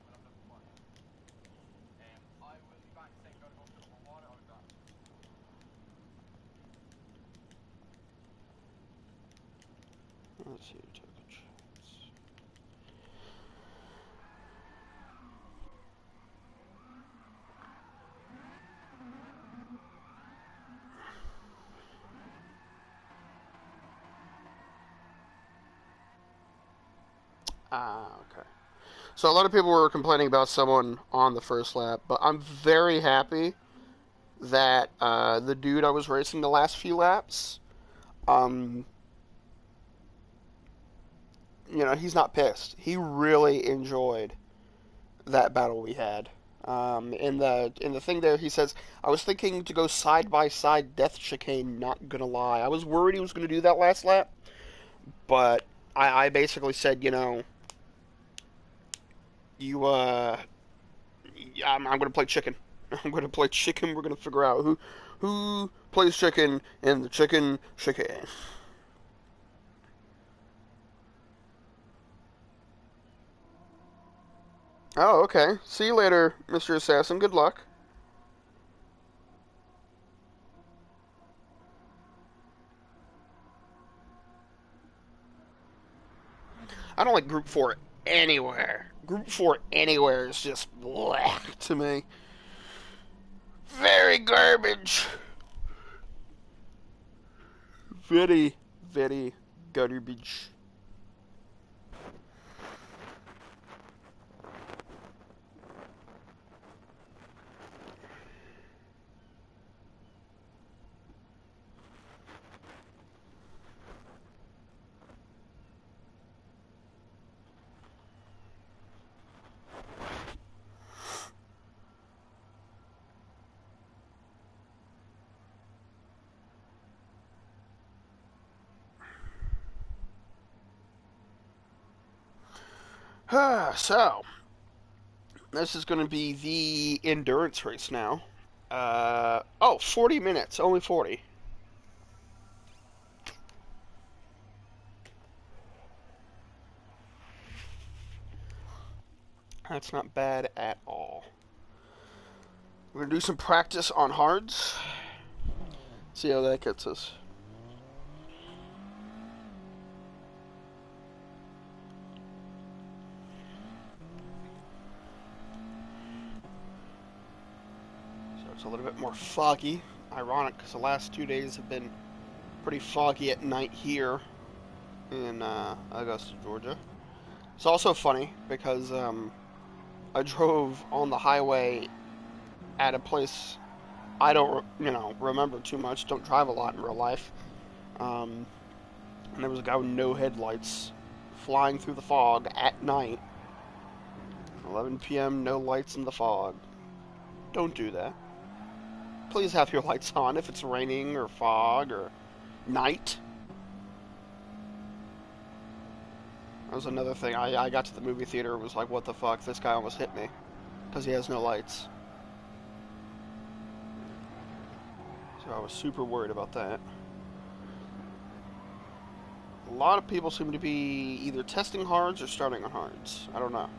S2: But I'm looking forward to it. I will be back saying gotta go fill up my water. I'll be back.
S1: let's see, took a chance. Okay. So a lot of people were complaining about someone on the first lap, but I'm very happy that the dude I was racing the last few laps, um, he's not pissed. He really enjoyed that battle we had. In the thing there, he says, "I was thinking to go side by side death chicane. Not gonna lie, I was worried he was gonna do that last lap, but I basically said, you I'm gonna play chicken. I'm gonna play chicken. We're gonna figure out who plays chicken in the chicken chicane." Oh, okay. See you later, Mr. Assassin. Good luck. I don't like Group 4 anywhere. Group 4 anywhere is just bleh to me. Very garbage. Very, very garbage. So, this is going to be the endurance race now. 40 minutes. Only 40. That's not bad at all. We're going to do some practice on hards. See how that gets us. So it's a little bit more foggy. Ironic, because the last 2 days have been pretty foggy at night here in Augusta, Georgia. It's also funny because I drove on the highway at a place I don't, remember too much. Don't drive a lot in real life. Um, and there was a guy with no headlights flying through the fog at night. 11 p.m., no lights in the fog. Don't do that. Please have your lights on if it's raining or fog or night. That was another thing. I got to the movie theater and was like, what the fuck? This guy almost hit me because he has no lights. So I was super worried about that. A lot of people seem to be either testing hards or starting on hards. I don't know.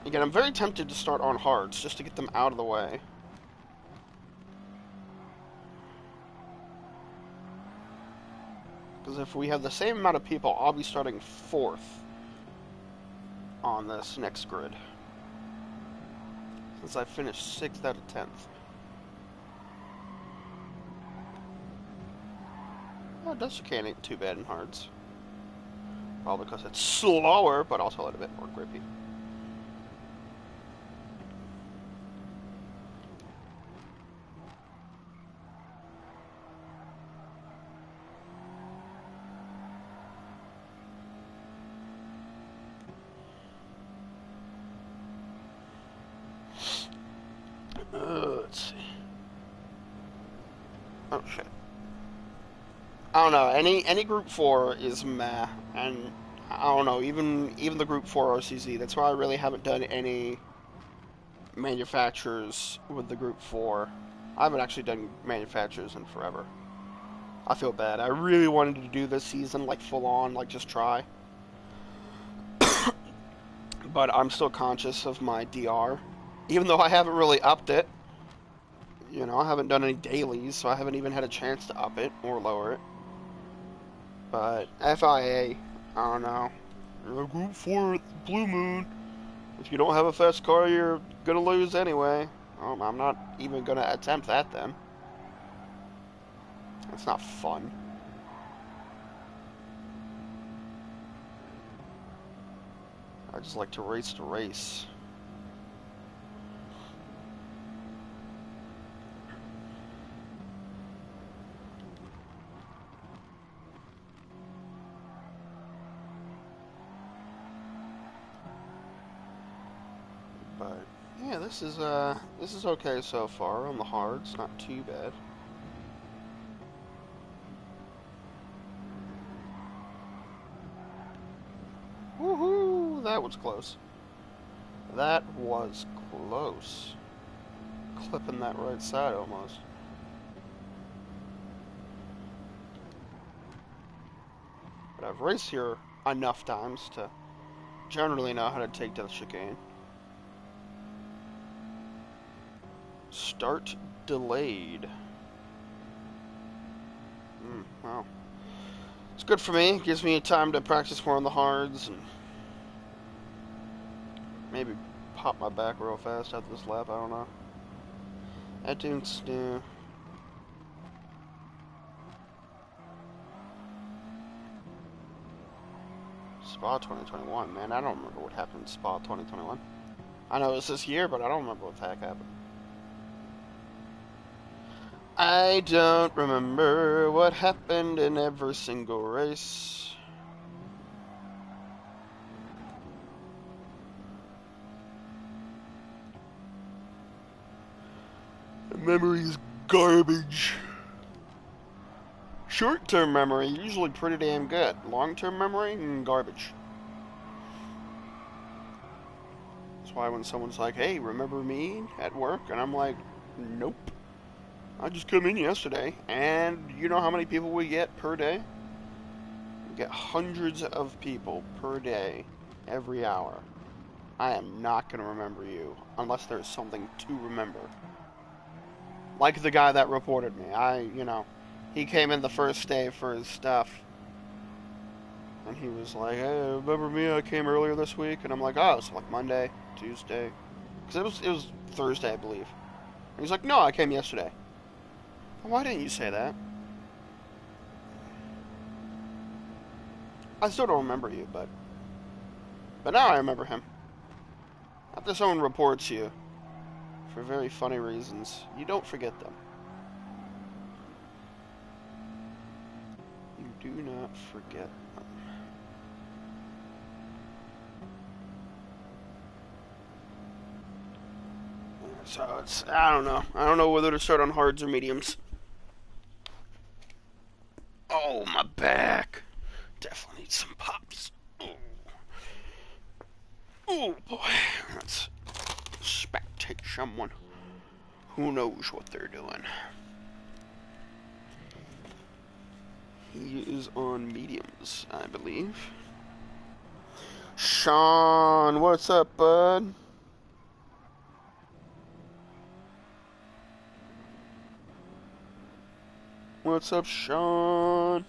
S1: Again, I'm very tempted to start on hards just to get them out of the way. Because if we have the same amount of people, I'll be starting 4th on this next grid. Since I finished 6th out of 10th. Oh, it does Chicane ain't too bad in hards. Probably because it's slower, but also a little bit more grippy. Let's see. Oh shit. I don't know. Any Group 4 is meh, and I don't know. Even the Group 4 OCZ. That's why I really haven't done any manufacturers with the Group 4. I haven't actually done manufacturers in forever. I feel bad. I really wanted to do this season, like full on, like just try. But I'm still conscious of my DR, even though I haven't really upped it. I haven't done any dailies, so I haven't even had a chance to up it or lower it. But FIA, I don't know. You're a Group 4 Blue Moon. If you don't have a fast car, you're gonna lose anyway. I'm not even gonna attempt that then. It's not fun. I just like to race to race. But yeah, this is okay so far on the hards, not too bad. Woohoo! That was close. That was close. Clipping that right side almost. But I've raced here enough times to generally know how to take to the chicane. Start delayed. Well, it's good for me. It gives me time to practice more on the hards and maybe pop my back real fast after this lap. I don't know. That didn't do. Spa 2021, man. I don't remember what happened in Spa 2021. I know it was this year, but I don't remember what the heck happened. I don't remember what happened in every single race. The memory's garbage. Short-term memory, usually pretty damn good. Long-term memory, garbage. That's why when someone's like, hey, remember me at work? And I'm like, nope. I just come in yesterday, and you know how many people we get per day? We get hundreds of people per day, every hour. I am not going to remember you, unless there's something to remember. Like the guy that reported me. He came in the first day for his stuff, and he was like, hey, remember me? I came earlier this week. And I'm like, oh, it's like Monday, Tuesday. Because it was Thursday, I believe. And he's like, no, I came yesterday. Why didn't you say that? I still don't remember you, but now I remember him. After someone reports you for very funny reasons, you don't forget them. You do not forget them. So it's, I don't know. I don't know whether to start on hards or mediums. Oh, my back. Definitely need some pops. Oh, oh boy. Let's spectate someone who knows what they're doing. He is on mediums, I believe. Sean, what's up, bud? What's up, Sean?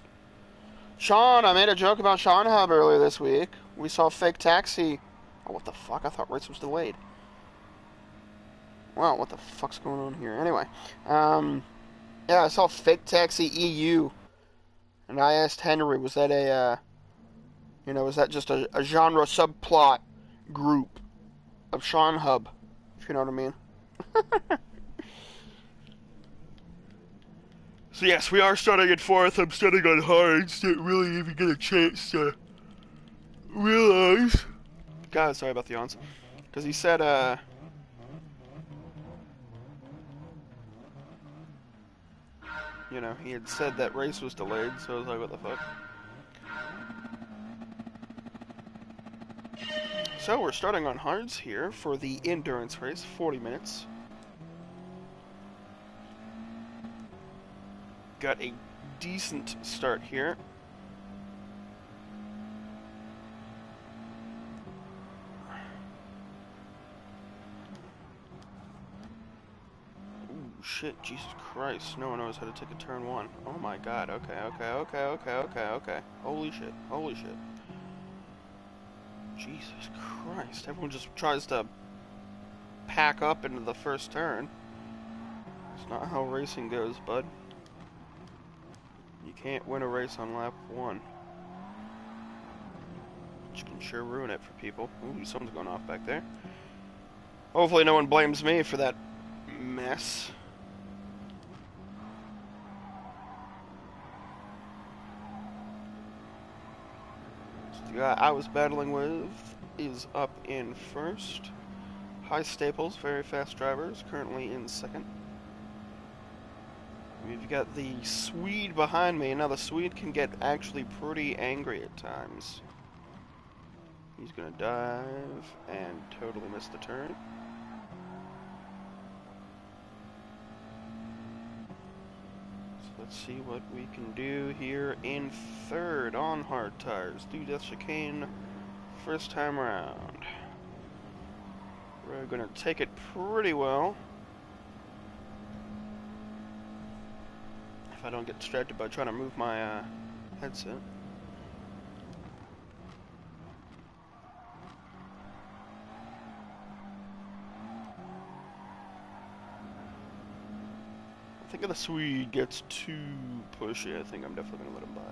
S1: Sean, I made a joke about Sean Hub earlier this week. We saw fake taxi. Oh, what the fuck? I thought race was delayed. Wow, what the fuck's going on here? Anyway, yeah, I saw fake taxi EU, and I asked Henry, was that was that just a genre subplot group of Sean Hub, if you know what I mean? So yes, we are starting at fourth. I'm starting on hards. Didn't really even get a chance to realize. God, sorry about the yawns. Because he said, he had said that race was delayed, so I was like, what the fuck? So we're starting on hards here for the endurance race, 40 minutes. Got a decent start here. Ooh, shit, Jesus Christ. No one knows how to take a turn one. Oh my god, okay. Holy shit, holy shit. Jesus Christ, everyone just tries to pack up into the first turn. It's not how racing goes, bud. You can't win a race on lap one. You can sure ruin it for people. Ooh, something's going off back there. Hopefully no one blames me for that mess. So the guy I was battling with is up in first. High Staples, very fast drivers, currently in second. We've got the Swede behind me. Now the Swede can get actually pretty angry at times. He's gonna dive and totally miss the turn. So let's see what we can do here in third on hard tires. Do that chicane first time around. We're gonna take it pretty well. If I don't get distracted by trying to move my headset. I think if the Swede gets too pushy, I think I'm definitely going to let him by.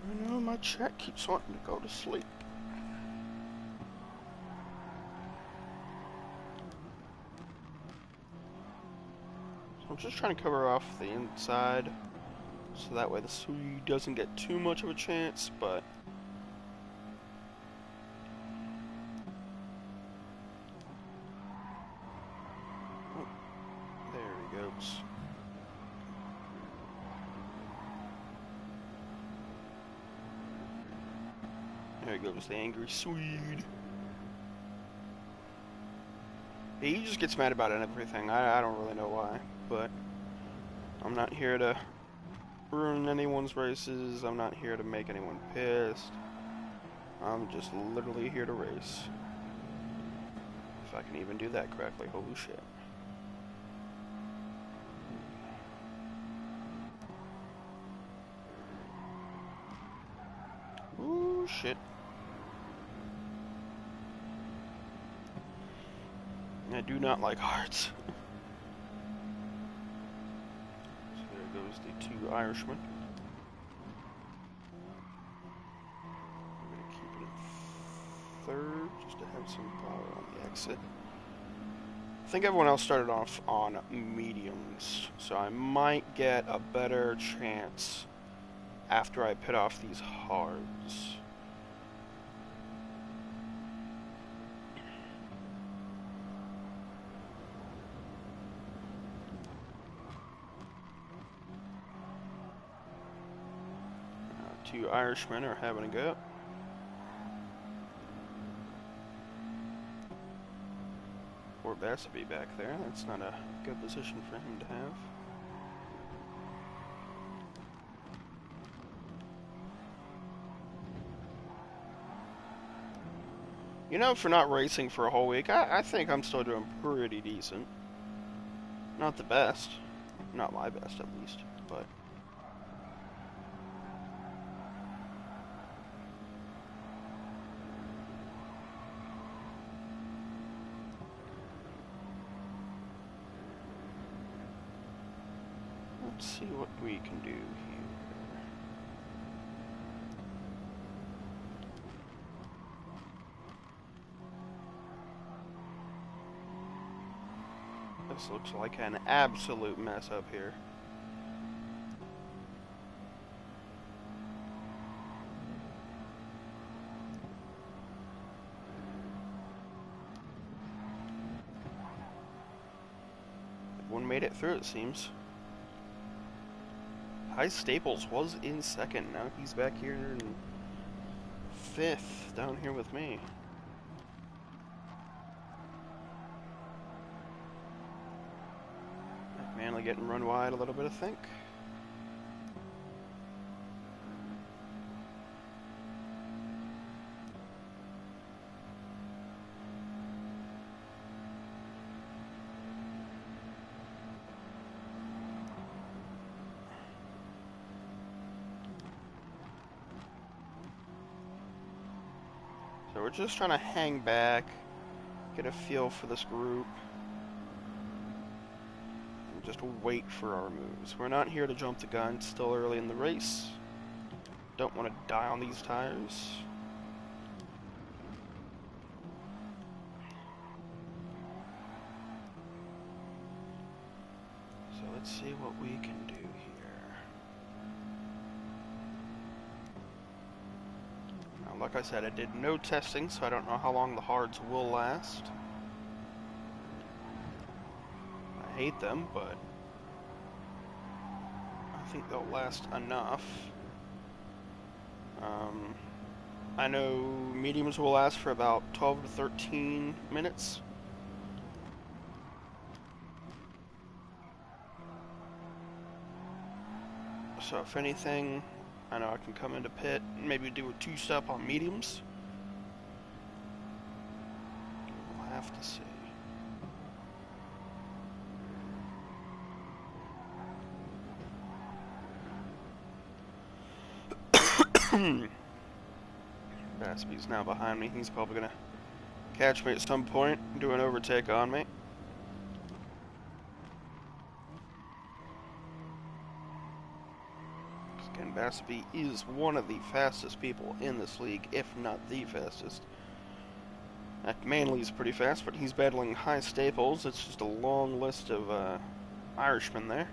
S1: I know my chat keeps wanting to go to sleep. So I'm just trying to cover off the inside, so that way the Swede doesn't get too much of a chance, but... Oh, there he goes. There goes the angry Swede. He just gets mad about everything. I don't really know why, but I'm not here to ruin anyone's races. I'm not here to make anyone pissed. I'm just literally here to race. If I can even do that correctly, holy shit. Ooh, shit. I do not like hearts. So there goes the two Irishmen. I'm going to keep it in third, just to have some power on the exit. I think everyone else started off on mediums, so I might get a better chance after I pit off these hards. Two Irishmen are having a go. Poor Bassby back there. That's not a good position for him to have. You know, for not racing for a whole week, I think I'm still doing pretty decent. Not the best. Not my best, at least. But let's see what we can do here. This looks like an absolute mess up here. Everyone made it through, it seems. High Staples was in second. Now he's back here in fifth, down here with me. Manley getting run wide a little bit, I think. So we're just trying to hang back, get a feel for this group, and just wait for our moves. We're not here to jump the gun, it's still early in the race. Don't want to die on these tires. So let's see what we can do here. Like I said, I did no testing, so I don't know how long the hards will last. I hate them, but I think they'll last enough. I know mediums will last for about 12 to 13 minutes. So if anything, I know I can come into pit and maybe do a two-step on mediums. We'll have to see. Bassby's now behind me. He's probably going to catch me at some point and do an overtake on me. Again, Bassby is one of the fastest people in this league, if not the fastest. Manley's pretty fast, but he's battling High Staples. It's just a long list of Irishmen there.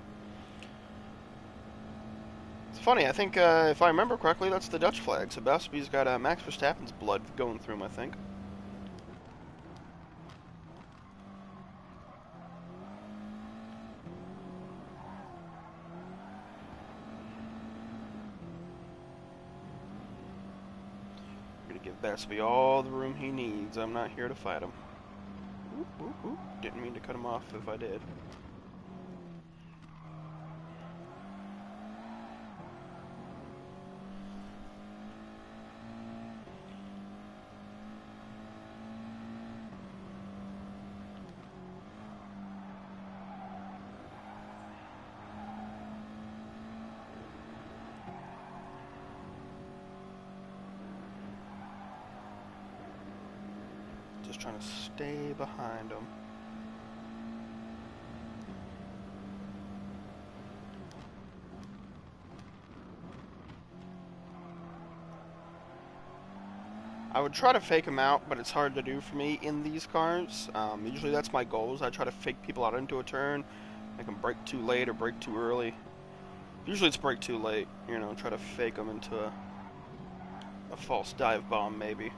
S1: It's funny, I think, if I remember correctly, that's the Dutch flag. So Bassby's got Max Verstappen's blood going through him, I think. I'm gonna give Bassby all the room he needs. I'm not here to fight him. Oop, oop, oop. Didn't mean to cut him off if I did. Just trying to stay behind them. I would try to fake them out, but it's hard to do for me in these cars. Usually that's my goals. I try to fake people out into a turn, make them brake too late or brake too early. Usually it's brake too late, you know, try to fake them into a false dive bomb maybe.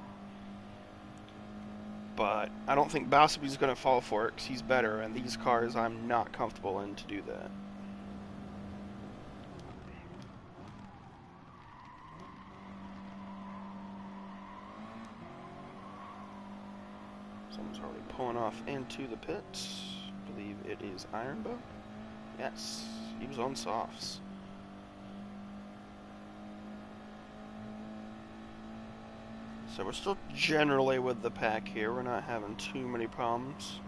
S1: But I don't think Basabi's going to fall for it because he's better, and these cars I'm not comfortable in to do that. Someone's already pulling off into the pits. I believe it is Ironbow. Yes, he was on softs. So we're still generally with the pack here. We're not having too many problems.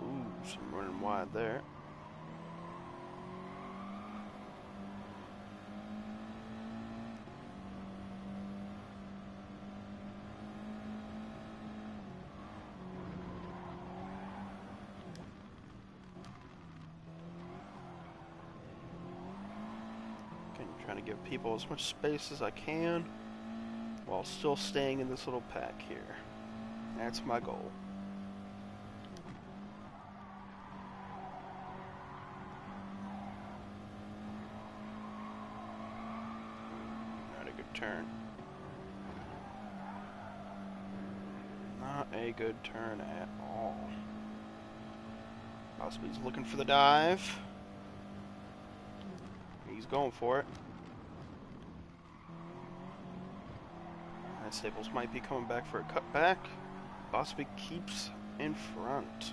S1: Ooh, some running wide there. Trying to give people as much space as I can while still staying in this little pack here. That's my goal. Not a good turn. Not a good turn at all. Possibly he's looking for the dive. He's going for it. Staples might be coming back for a cutback. Bosby keeps in front.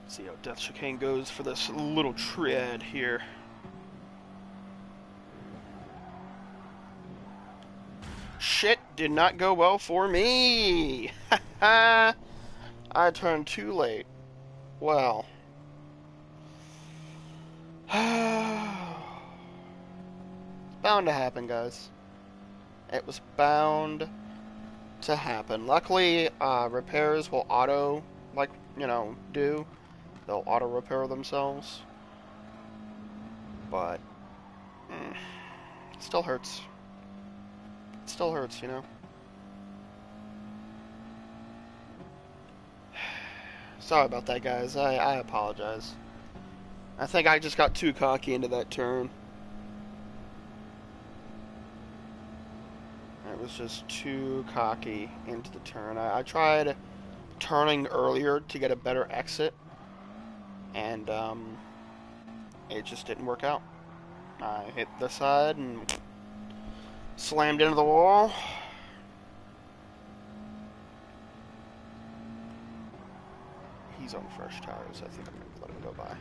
S1: Let's see how Death Chicane goes for this little tread here. Shit, did not go well for me. I turned too late. Well. Bound to happen, guys. It was bound to happen. Luckily, repairs will auto, like, you know, do. They'll auto repair themselves. But, it still hurts. It still hurts, you know. Sorry about that, guys. I apologize. I think I just got too cocky into that turn. It was just too cocky into the turn. I tried turning earlier to get a better exit, and it just didn't work out. I hit the side and slammed into the wall. He's on fresh tires. I think I'm going to let him go by.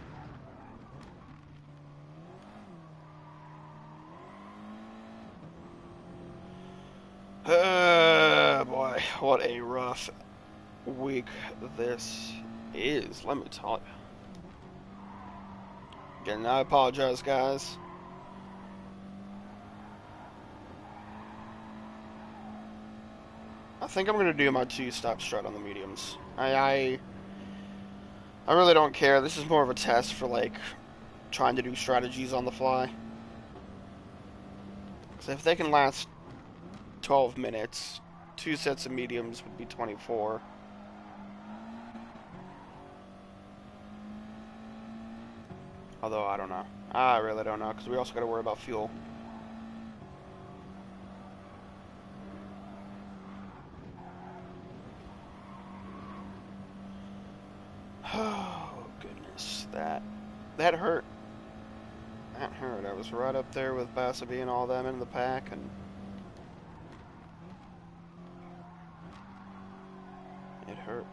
S1: Boy, what a rough week this is, let me tell you. Again, I apologize, guys. I think I'm going to do my two-stop strut on the mediums. I really don't care. This is more of a test for, like, trying to do strategies on the fly. So if they can last 12 minutes, 2 sets of mediums would be 24. Although, I don't know. I really don't know, because we also got to worry about fuel. Oh, goodness. That hurt. That hurt. I was right up there with Basabi and all them in the pack, and it hurt.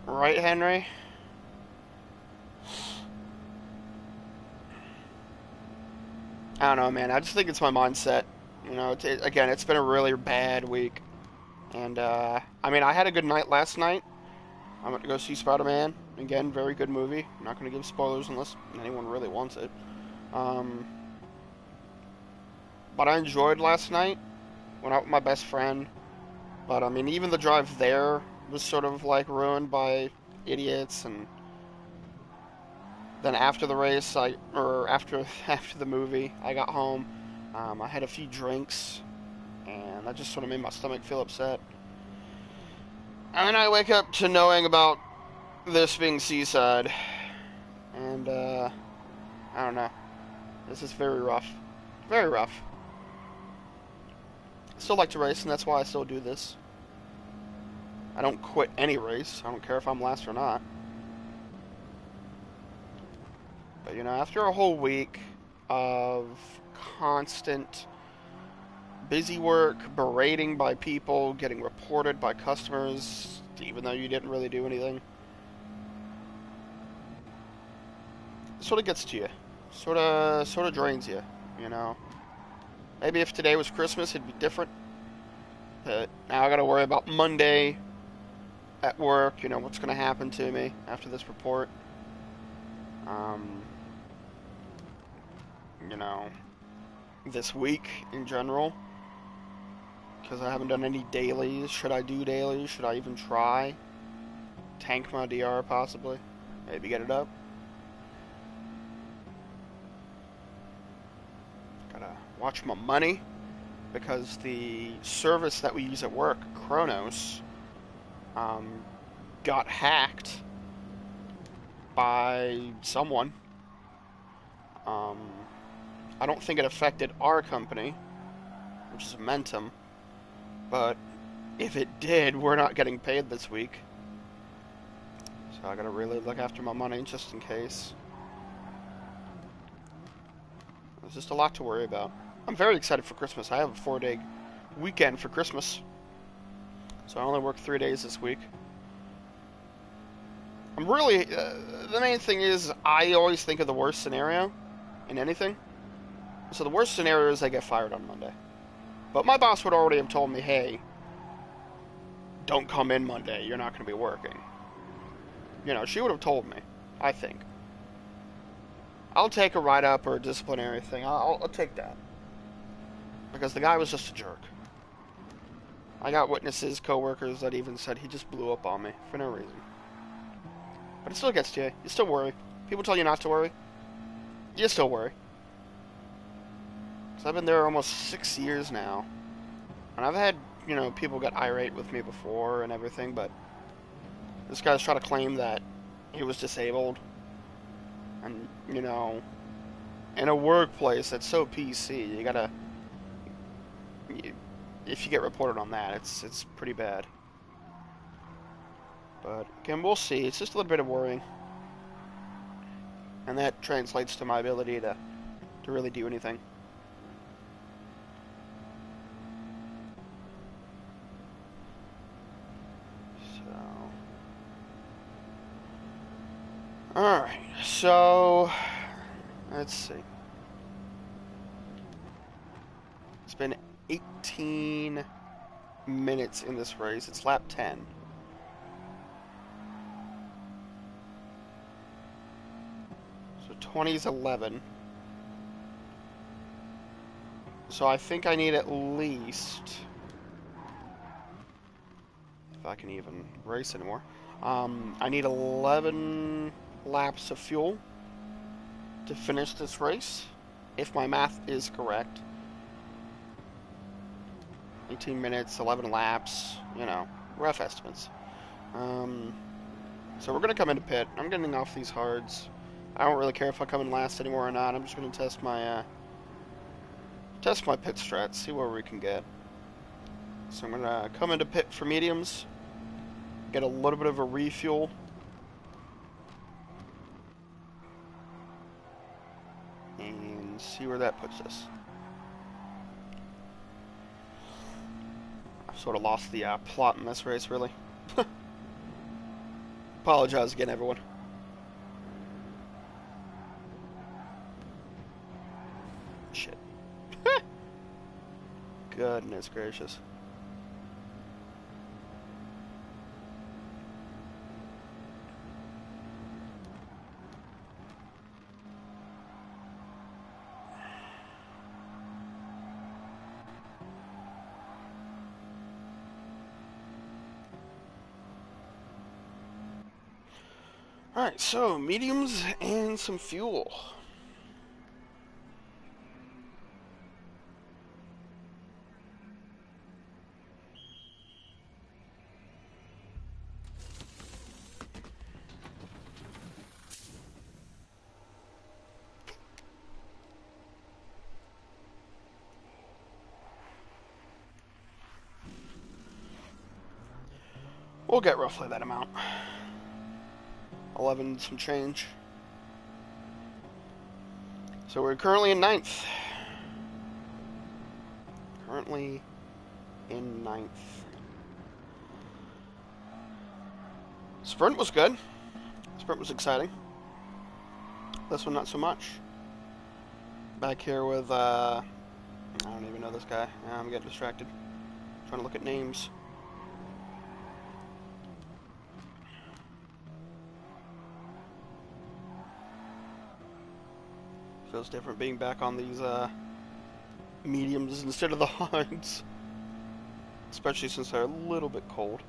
S1: Right, Henry? I don't know, man. I just think it's my mindset. You know, again, it's been a really bad week. And, I mean, I had a good night last night. I went to go see Spider-Man. Again, very good movie. I'm not going to give spoilers unless anyone really wants it. Um, but I enjoyed last night. Went out with my best friend. But, I mean, even the drive there was sort of, like, ruined by idiots. And then after the race, after the movie, I got home. I had a few drinks. And that just sort of made my stomach feel upset. And then I wake up to knowing about this being Seaside. And, I don't know. This is very rough. Very rough. I still like to race, and that's why I still do this. I don't quit any race. I don't care if I'm last or not. But, you know, after a whole week of constant busy work, berating by people, getting reported by customers, even though you didn't really do anything, it sort of gets to you. Sort of drains you, you know. Maybe if today was Christmas, it'd be different. But now I gotta worry about Monday at work, you know, what's gonna happen to me after this report. Um, you know, this week in general. Because I haven't done any dailies. Should I do dailies? Should I even try? Tank my DR possibly? Maybe get it up? Gotta watch my money. Because the service that we use at work, Kronos, got hacked by someone. Um, I don't think it affected our company, which is Momentum, but if it did, we're not getting paid this week. So I gotta really look after my money just in case. There's just a lot to worry about. I'm very excited for Christmas. I have a 4-day weekend for Christmas. So I only work 3 days this week. I'm really... the main thing is, I always think of the worst scenario in anything. So the worst scenario is I get fired on Monday. But my boss would already have told me, hey, don't come in Monday. You're not going to be working. You know, she would have told me, I think. I'll take a write-up or a disciplinary thing. I'll take that. Because the guy was just a jerk. I got witnesses, coworkers that even said he just blew up on me for no reason. But it still gets to you. You still worry. People tell you not to worry. You still worry. So I've been there almost 6 years now. And I've had, you know, people get irate with me before and everything, but this guy's trying to claim that he was disabled. And, you know, in a workplace that's so PC, you gotta... if you get reported on that, it's pretty bad. But, again, we'll see. It's just a little bit of worrying. And that translates to my ability to really do anything. Alright, so let's see. It's been 18 minutes in this race. It's lap 10. So 20 is 11. So I think I need at least, if I can even race anymore, I need 11 laps of fuel to finish this race, if my math is correct. 18 minutes, 11 laps, you know, rough estimates. So we're going to come into pit. I'm getting off these hards. I don't really care if I come in last anymore or not. I'm just going to test my pit strat, see where we can get. So I'm going to come into pit for mediums, get a little bit of a refuel. And see where that puts us. I've sort of lost the plot in this race, really. Apologize again, everyone. Shit. Goodness gracious. Alright, so mediums and some fuel. We'll get roughly that amount. 11 some change. So we're currently in ninth. Currently in ninth. Sprint was good. Sprint was exciting. This one not so much. Back here with, I don't even know this guy. I'm getting distracted. Trying to look at names. Feels different being back on these, mediums instead of the hards. Especially since they're a little bit cold.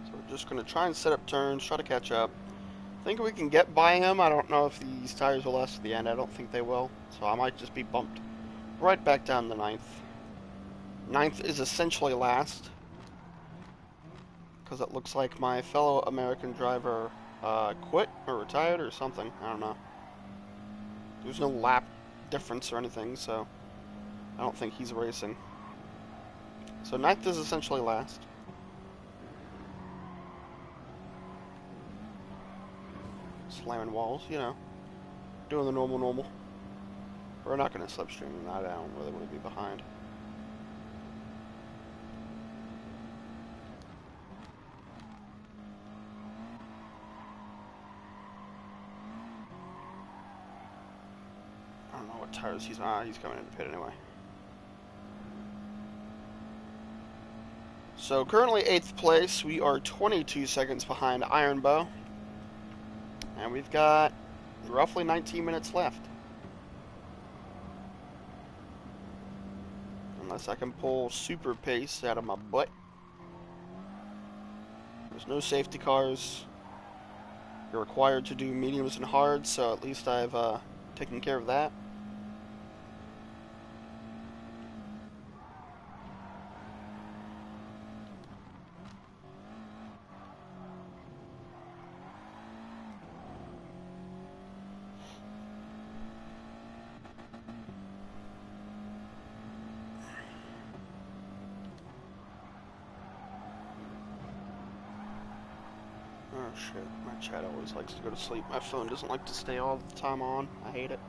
S1: So we're just going to try and set up turns, try to catch up. I think we can get by him. I don't know if these tires will last to the end. I don't think they will. So I might just be bumped right back down to ninth. Ninth is essentially last. Because it looks like my fellow American driver quit or retired or something. I don't know. There's no lap difference or anything, so I don't think he's racing. So ninth is essentially last. Slamming walls, you know. Doing the normal. We're not going to slipstream. I don't really want to be behind. I don't know what tires he's on. He's coming in the pit anyway. So currently 8th place. We are 22 seconds behind Iron Bow. And we've got roughly 19 minutes left. Unless I can pull super pace out of my butt. There's no safety cars. You're required to do mediums and hards, so at least I've taken care of that. Oh shit, my chat always likes to go to sleep. My phone doesn't like to stay all the time on. I hate it.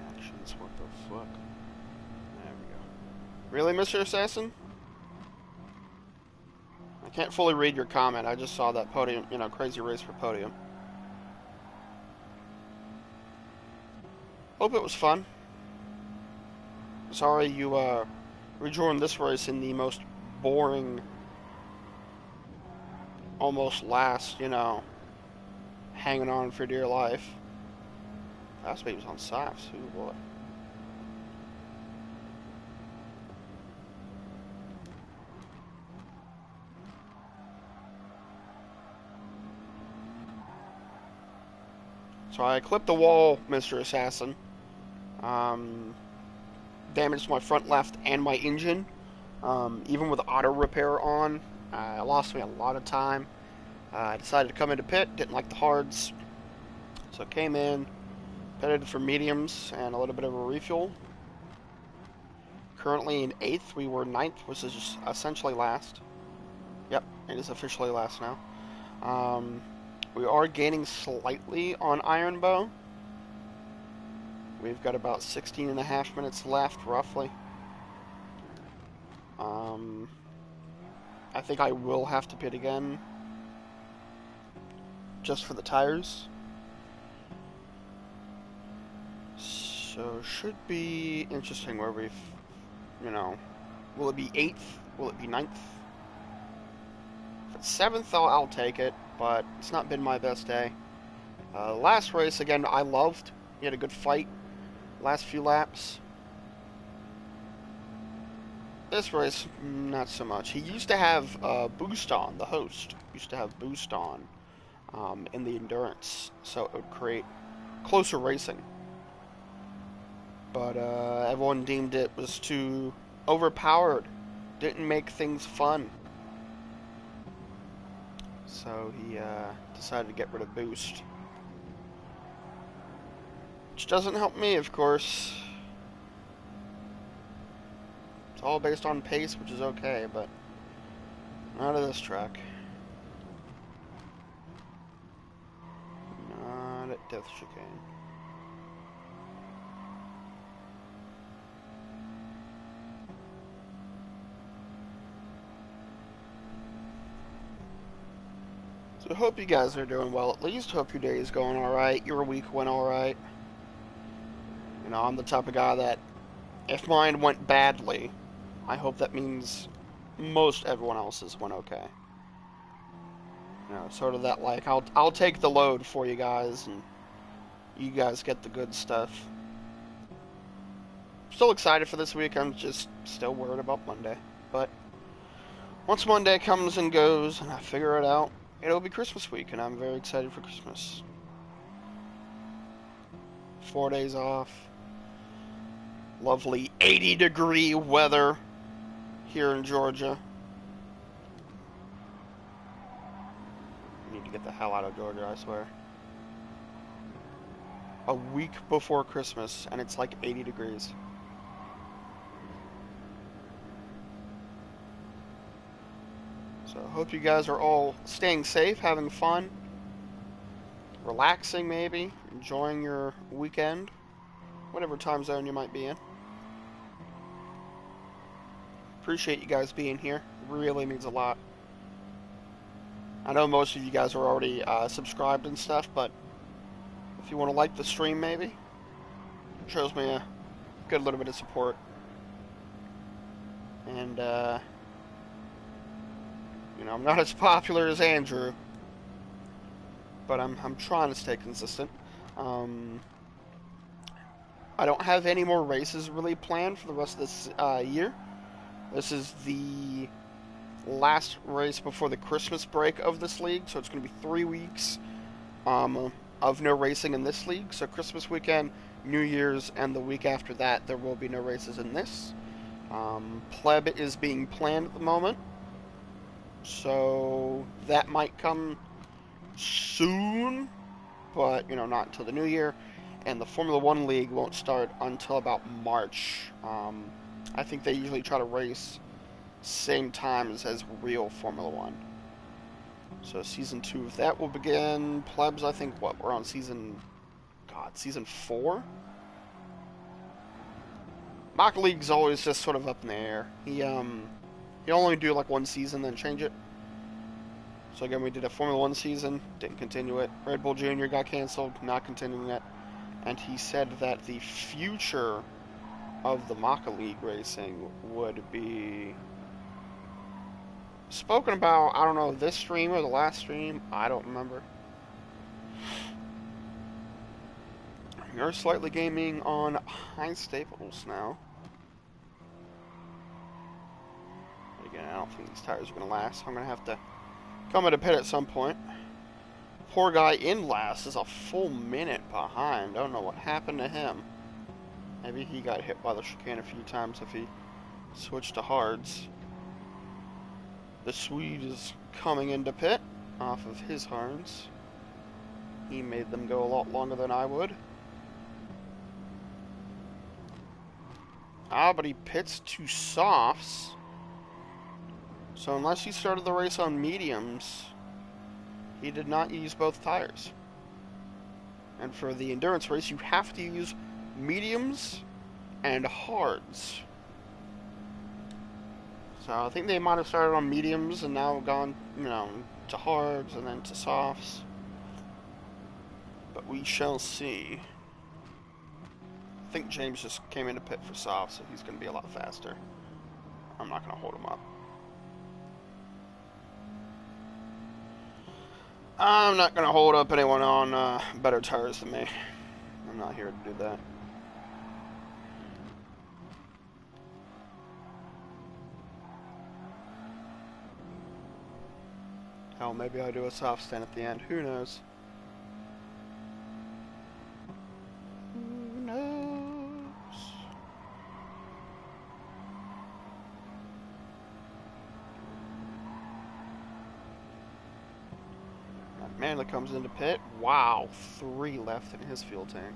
S1: Actions, what the fuck? There we go. Really, Mr. Assassin? I can't fully read your comment. I just saw that podium, crazy race for podium. Hope it was fun. Sorry you, rejoined this race in the most boring, almost last, hanging on for dear life. Last week was on softs. Ooh, boy. So I clipped the wall, Mr. Assassin. Damaged my front left and my engine. Even with auto repair on, it lost me a lot of time. I decided to come into pit, didn't like the hards. So came in, pitted for mediums and a little bit of a refuel. Currently in 8th, we were 9th, which is just essentially last. Yep, it is officially last now. We are gaining slightly on Iron Bow. We've got about 16 and a half minutes left, roughly. I think I will have to pit again, just for the tires. So, should be interesting where we've, will it be 8th? Will it be 9th? If it's 7th, I'll take it, but it's not been my best day. Last race, again, I loved. He had a good fight last few laps. This race, not so much. He used to have boost on, the host. Used to have boost on in the endurance, so it would create closer racing. But everyone deemed it was too overpowered. Didn't make things fun. So he decided to get rid of boost. Which doesn't help me, of course. It's all based on pace, which is okay, but not at this track. Not at Death Chicane. So I hope you guys are doing well at least. Hope your day is going alright. Your week went alright. You know, I'm the type of guy that if mine went badly, I hope that means most everyone else's went okay. You know, sort of that like, I'll take the load for you guys, and you guys get the good stuff. Still excited for this week. I'm just still worried about Monday. But once Monday comes and goes and I figure it out, it'll be Christmas week, and I'm very excited for Christmas. 4 days off. Lovely 80-degree weather here in Georgia. I need to get the hell out of Georgia, I swear. A week before Christmas, and it's like 80 degrees. So I hope you guys are all staying safe, having fun, relaxing maybe, enjoying your weekend, whatever time zone you might be in. Appreciate you guys being here. It really means a lot. I know most of you guys are already subscribed and stuff, but if you want to like the stream maybe, it shows me a good little bit of support. And, you know, I'm not as popular as Andrew, but I'm trying to stay consistent. I don't have any more races really planned for the rest of this year. This is the last race before the Christmas break of this league, so it's going to be 3 weeks of no racing in this league. So Christmas weekend, New Year's, and the week after that, there will be no races in this. Pleb is being planned at the moment, so that might come soon, but, you know, not until the new year. And the Formula One League won't start until about March. I think they usually try to race same times as real Formula One. So season 2 of that will begin. Plebs, I think, what, we're on season 4? Macca League's always just sort of up in the air. He'll only do like one season, then change it. So again, we did a Formula One season, didn't continue it. Red Bull Junior got canceled, not continuing it. And he said that the future of the Macca League racing would be spoken about, I don't know, this stream or the last stream, I don't remember. You're slightly gaming on high staples now. Again, I don't think these tires are going to last. I'm going to have to come at a pit at some point. Poor guy in last is a full minute behind. I don't know what happened to him. Maybe he got hit by the chicane a few times if he switched to hards. The Swede is coming into pit off of his hards. He made them go a lot longer than I would. But he pits to softs. So unless he started the race on mediums, he did not use both tires. And for the endurance race, you have to use mediums and hards. So I think they might have started on mediums and now gone, you know, to hards and then to softs. But we shall see. I think James just came into pit for softs, so he's going to be a lot faster. I'm not going to hold him up. I'm not going to hold up anyone on better tires than me. I'm not here to do that. Hell, maybe I'll do a soft stand at the end. Who knows? Who knows? Manley comes into pit. Wow, 3 left in his fuel tank.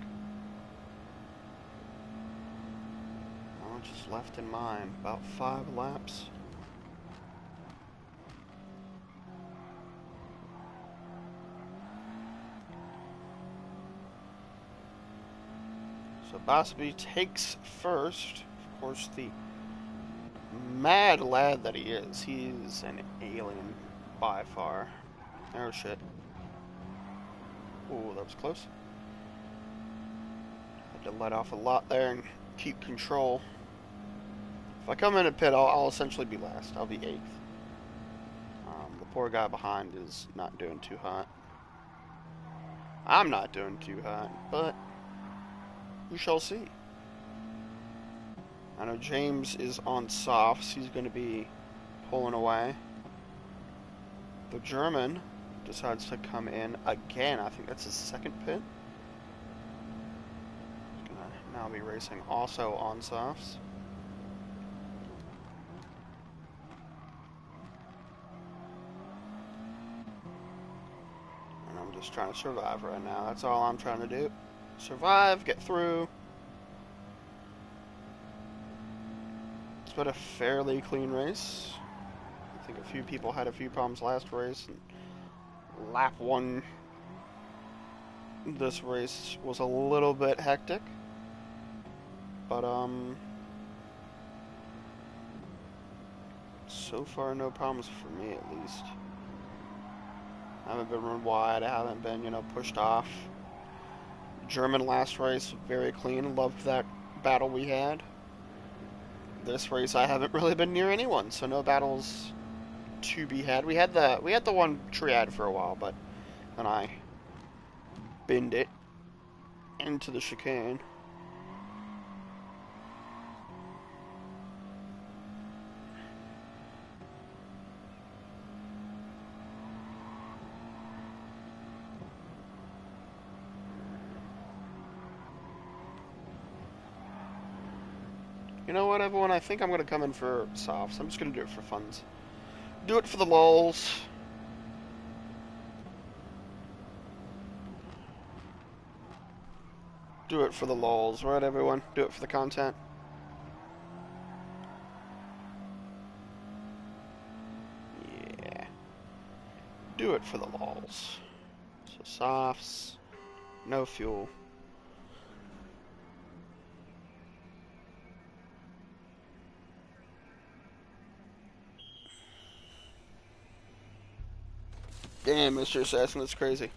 S1: How much is left in mine? About 5 laps. So Bosby takes first. Of course, the mad lad that he is. He's an alien by far. Oh shit. Ooh, that was close. Had to let off a lot there and keep control. If I come in a pit, I'll essentially be last. I'll be 8th. The poor guy behind is not doing too hot. I'm not doing too hot, but we shall see. I know James is on softs. He's going to be pulling away. The German decides to come in again. I think that's his 2nd pit. He's going to now be racing also on softs. And I'm just trying to survive right now. That's all I'm trying to do. Survive, get through. It's been a fairly clean race. I think a few people had a few problems last race, and lap 1 this race was a little bit hectic. But so far no problems for me at least. I haven't been run wide, I haven't been, pushed off. German last race, very clean. Loved that battle we had. This race, I haven't really been near anyone, so no battles to be had. We had the one triad for a while, but then I binned it into the chicane. You know what, everyone? I think I'm going to come in for softs. I'm just going to do it for funs. Do it for the lulz. Do it for the lulz, right, everyone? Do it for the content. Yeah. Do it for the lulz. So softs. No fuel. Damn, Mr. Assassin, that's crazy.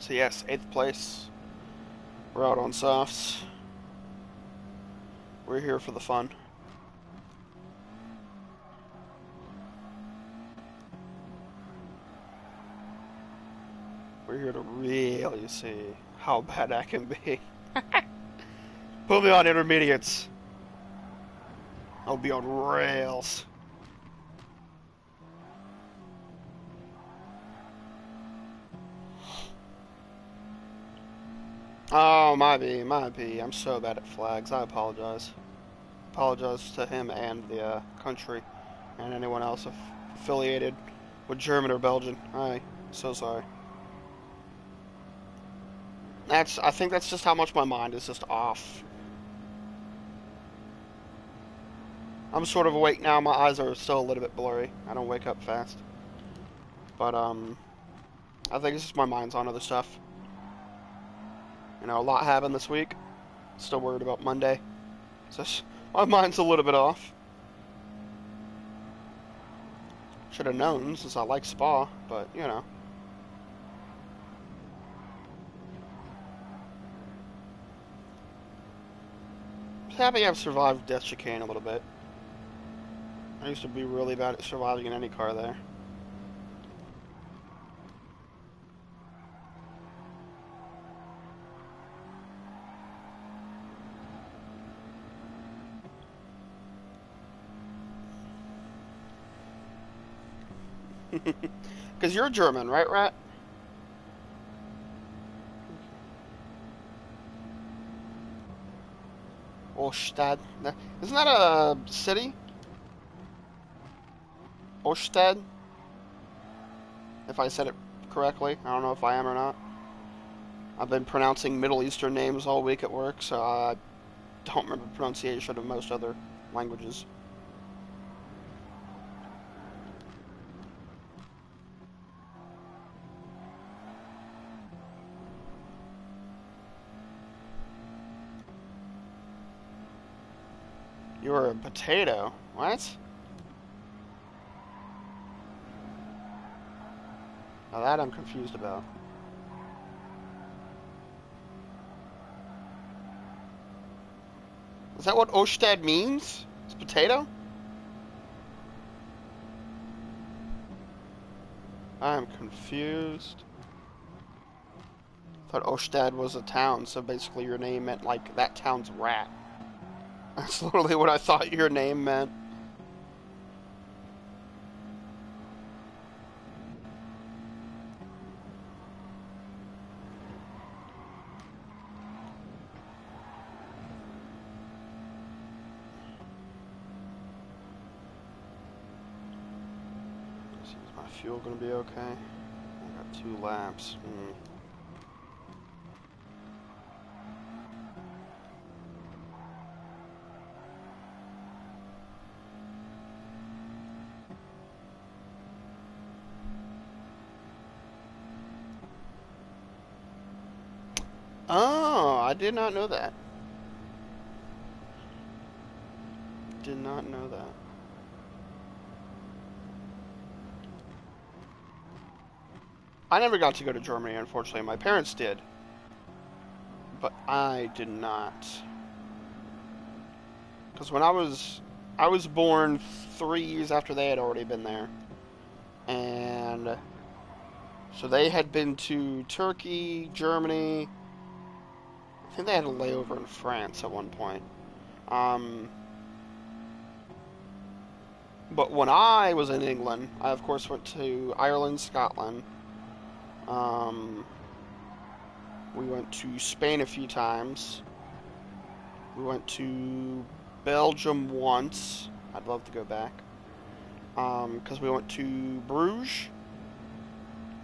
S1: So yes, 8th place. We're out on softs. We're here for the fun. We're here to really see how bad I can be. Put me on intermediates. I'll be on rails. Oh, my B. I'm so bad at flags. I apologize. Apologize to him and the country and anyone else affiliated with German or Belgian. I'm so sorry. I think that's just how much my mind is just off. I'm sort of awake now. My eyes are still a little bit blurry. I don't wake up fast. But, I think it's just my mind's on other stuff. A lot happened this week. Still worried about Monday. So my mind's a little bit off. Should have known since I like Spa, but, Happy I've survived Death Chicane a little bit. I used to be really bad at surviving in any car there. Because you're German, right, Rat? Ostad. Isn't that a city? Ostad? If I said it correctly. I don't know if I am or not. I've been pronouncing Middle Eastern names all week at work, so I don't remember the pronunciation of most other languages. You're a potato. What? Now that I'm confused about. Is that what Ostad means? It's potato? I'm confused. I thought Ostad was a town, so basically your name meant, like, that town's rat. That's literally what I thought your name meant. Is my fuel gonna be okay? I got 2 laps. Oh, I did not know that. Did not know that. I never got to go to Germany, unfortunately. My parents did, but I did not. Because when I was born 3 years after they had already been there, and so they had been to Turkey, Germany. I think they had a layover in France at one point. Um, but when I was in England, I of course went to Ireland, Scotland. Um, we went to Spain a few times. We went to Belgium once. I'd love to go back. Because we went to Bruges,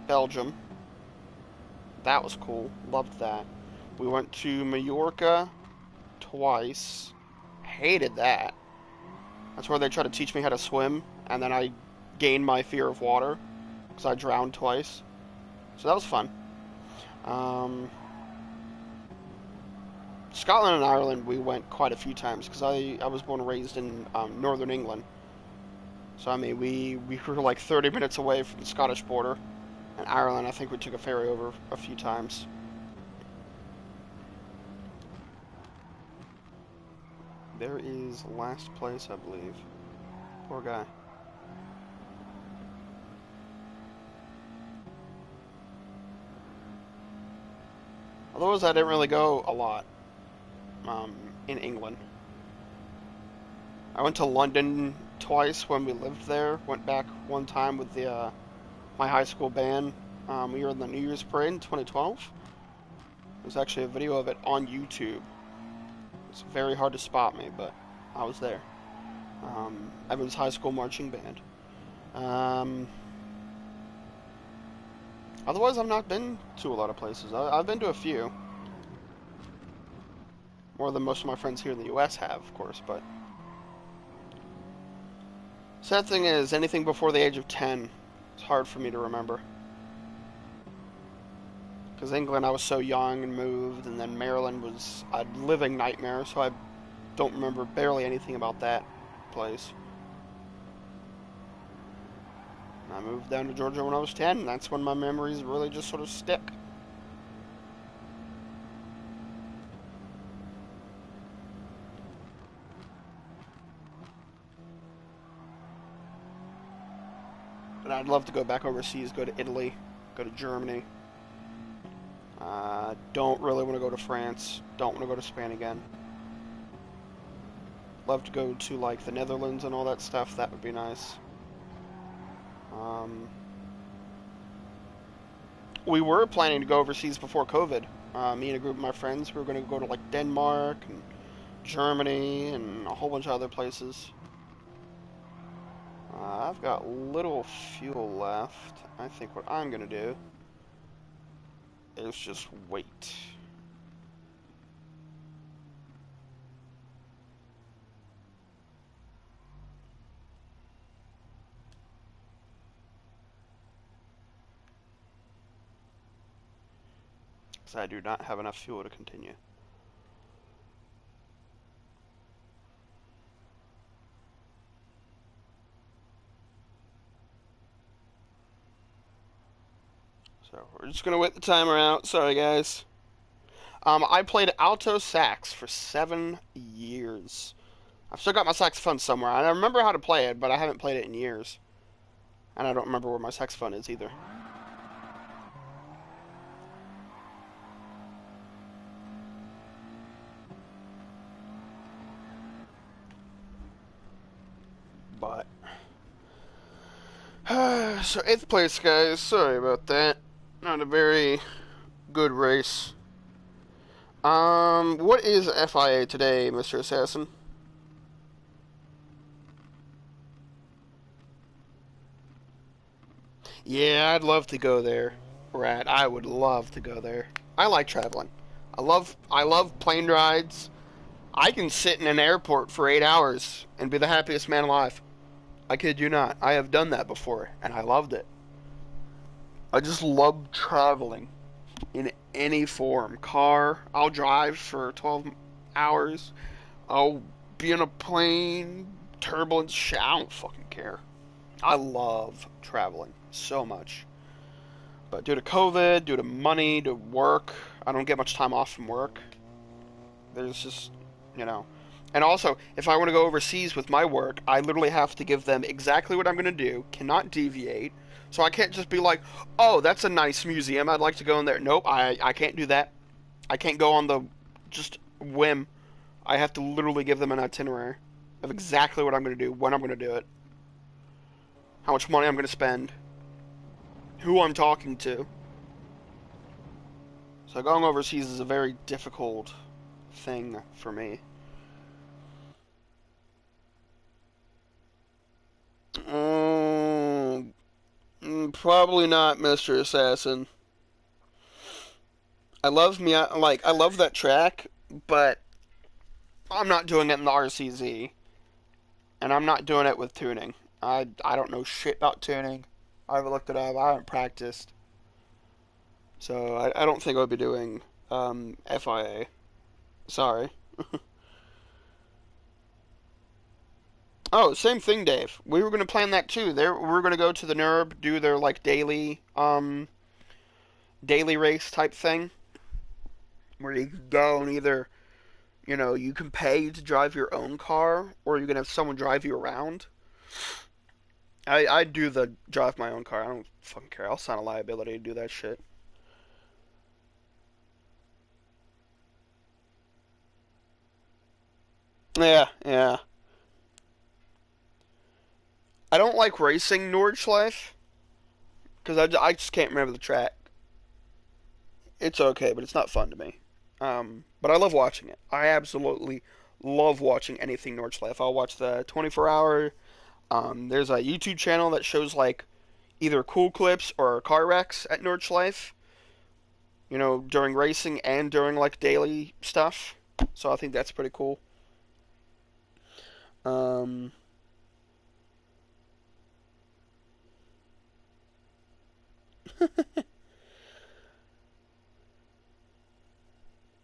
S1: Belgium. That was cool. Loved that. We went to Mallorca twice. Hated that. That's where they tried to teach me how to swim, and then I gained my fear of water because I drowned twice. So that was fun. Um, Scotland and Ireland we went quite a few times because I was born and raised in northern England. So I mean we were like 30 minutes away from the Scottish border. And Ireland I think we took a ferry over a few times. There is last place I believe. Poor guy. Otherwise I didn't really go a lot um, in England. I went to London twice when we lived there. Went back one time with the my high school band. We were in the New Year's parade in 2012. There's actually a video of it on YouTube. It's very hard to spot me, but I was there. Evans High School Marching Band. Um, Otherwise, I've not been to a lot of places. I've been to a few. More than most of my friends here in the U.S. have, of course, but... Sad thing is, anything before the age of 10 is hard for me to remember. Because England, I was so young and moved, and then Maryland was a living nightmare, so I don't remember barely anything about that place. I moved down to Georgia when I was 10, and that's when my memories really just sort of stick. And I'd love to go back overseas, go to Italy, go to Germany. Don't really want to go to France. Don't want to go to Spain again. Love to go to like the Netherlands and all that stuff. That would be nice. Um, we were planning to go overseas before COVID. Me and a group of my friends, we were going to go to like Denmark and Germany and a whole bunch of other places. I've got little fuel left. I think what I'm going to do is just wait. Because I do not have enough fuel to continue. So we're just gonna wait the timer out. Sorry, guys. I played alto sax for 7 years. I've still got my saxophone somewhere. I remember how to play it, but I haven't played it in years. And I don't remember where my saxophone is either. But so 8th place, guys. Sorry about that. Not a very good race. What is FIA today, Mr. Assassin? Yeah, I'd love to go there. Rat, I would love to go there. I like traveling. I love plane rides. I can sit in an airport for 8 hours and be the happiest man alive. I kid you not. I have done that before, and I loved it. I just love traveling in any form. Car, I'll drive for 12 hours. I'll be in a plane, turbulence, shit, I don't fucking care. I love traveling so much. But due to COVID, due to money, due to work, I don't get much time off from work. There's just, you know. And also, if I want to go overseas with my work, I literally have to give them exactly what I'm going to do, cannot deviate. So I can't just be like, oh, that's a nice museum, I'd like to go in there. Nope, I can't do that. I can't go on the just whim. I have to literally give them an itinerary of exactly what I'm going to do, when I'm going to do it, how much money I'm going to spend, who I'm talking to. So going overseas is a very difficult thing for me. Mm, Probably not, Mr. Assassin. I love that track, but I'm not doing it in the RCZ, and I'm not doing it with tuning. I don't know shit about tuning. I haven't looked it up. I haven't practiced, so I don't think I'll be doing FIA. Sorry. Oh, same thing, Dave. We were gonna plan that too. There, we were gonna go to the NERB, do their like daily race type thing, where you can go and either you can pay to drive your own car, or you can have someone drive you around. I do the drive my own car. I don't fucking care. I'll sign a liability to do that shit. Yeah, yeah. I don't like racing Nordschleife because I just can't remember the track. It's okay, but it's not fun to me. But I love watching it. I absolutely love watching anything Nordschleife. I'll watch the 24-hour. There's a YouTube channel that shows like either cool clips or car wrecks at Nordschleife. During racing and during like daily stuff. So I think that's pretty cool. Um,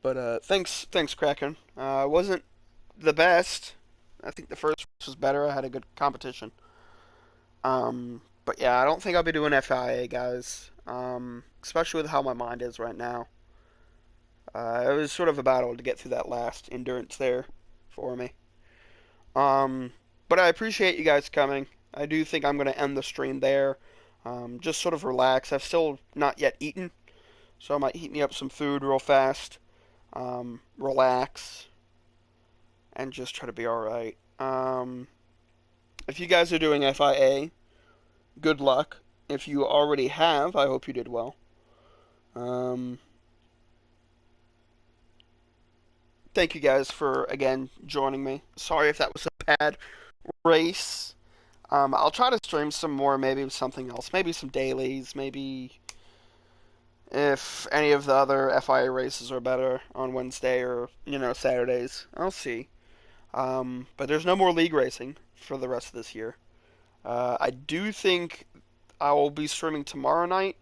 S1: but thanks, Kraken. Wasn't the best. I think the first was better. I had a good competition. But yeah, I don't think I'll be doing FIA, guys. Especially with how my mind is right now. It was sort of a battle to get through that last endurance there for me. Um, but I appreciate you guys coming. I do think I'm going to end the stream there. Just sort of relax. I've still not yet eaten, so I might heat me up some food real fast, relax, and just try to be alright. If you guys are doing FIA, good luck. If you already have, I hope you did well. Um, Thank you guys for, again, joining me. Sorry if that was a bad race. I'll try to stream some more, maybe something else. Maybe some dailies, maybe if any of the other FIA races are better on Wednesday or, Saturdays. I'll see. But there's no more league racing for the rest of this year. I do think I will be streaming tomorrow night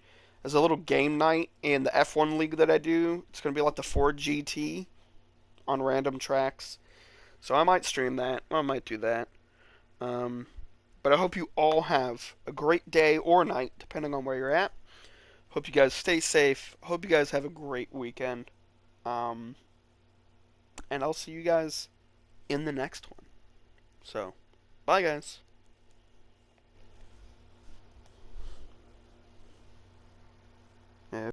S1: as a little game night in the F1 league that I do. It's going to be like the Ford GT on random tracks. So I might stream that. I might do that. Um, but I hope you all have a great day or night, depending on where you're at. Hope you guys stay safe. Hope you guys have a great weekend. Um, and I'll see you guys in the next one. So, bye, guys.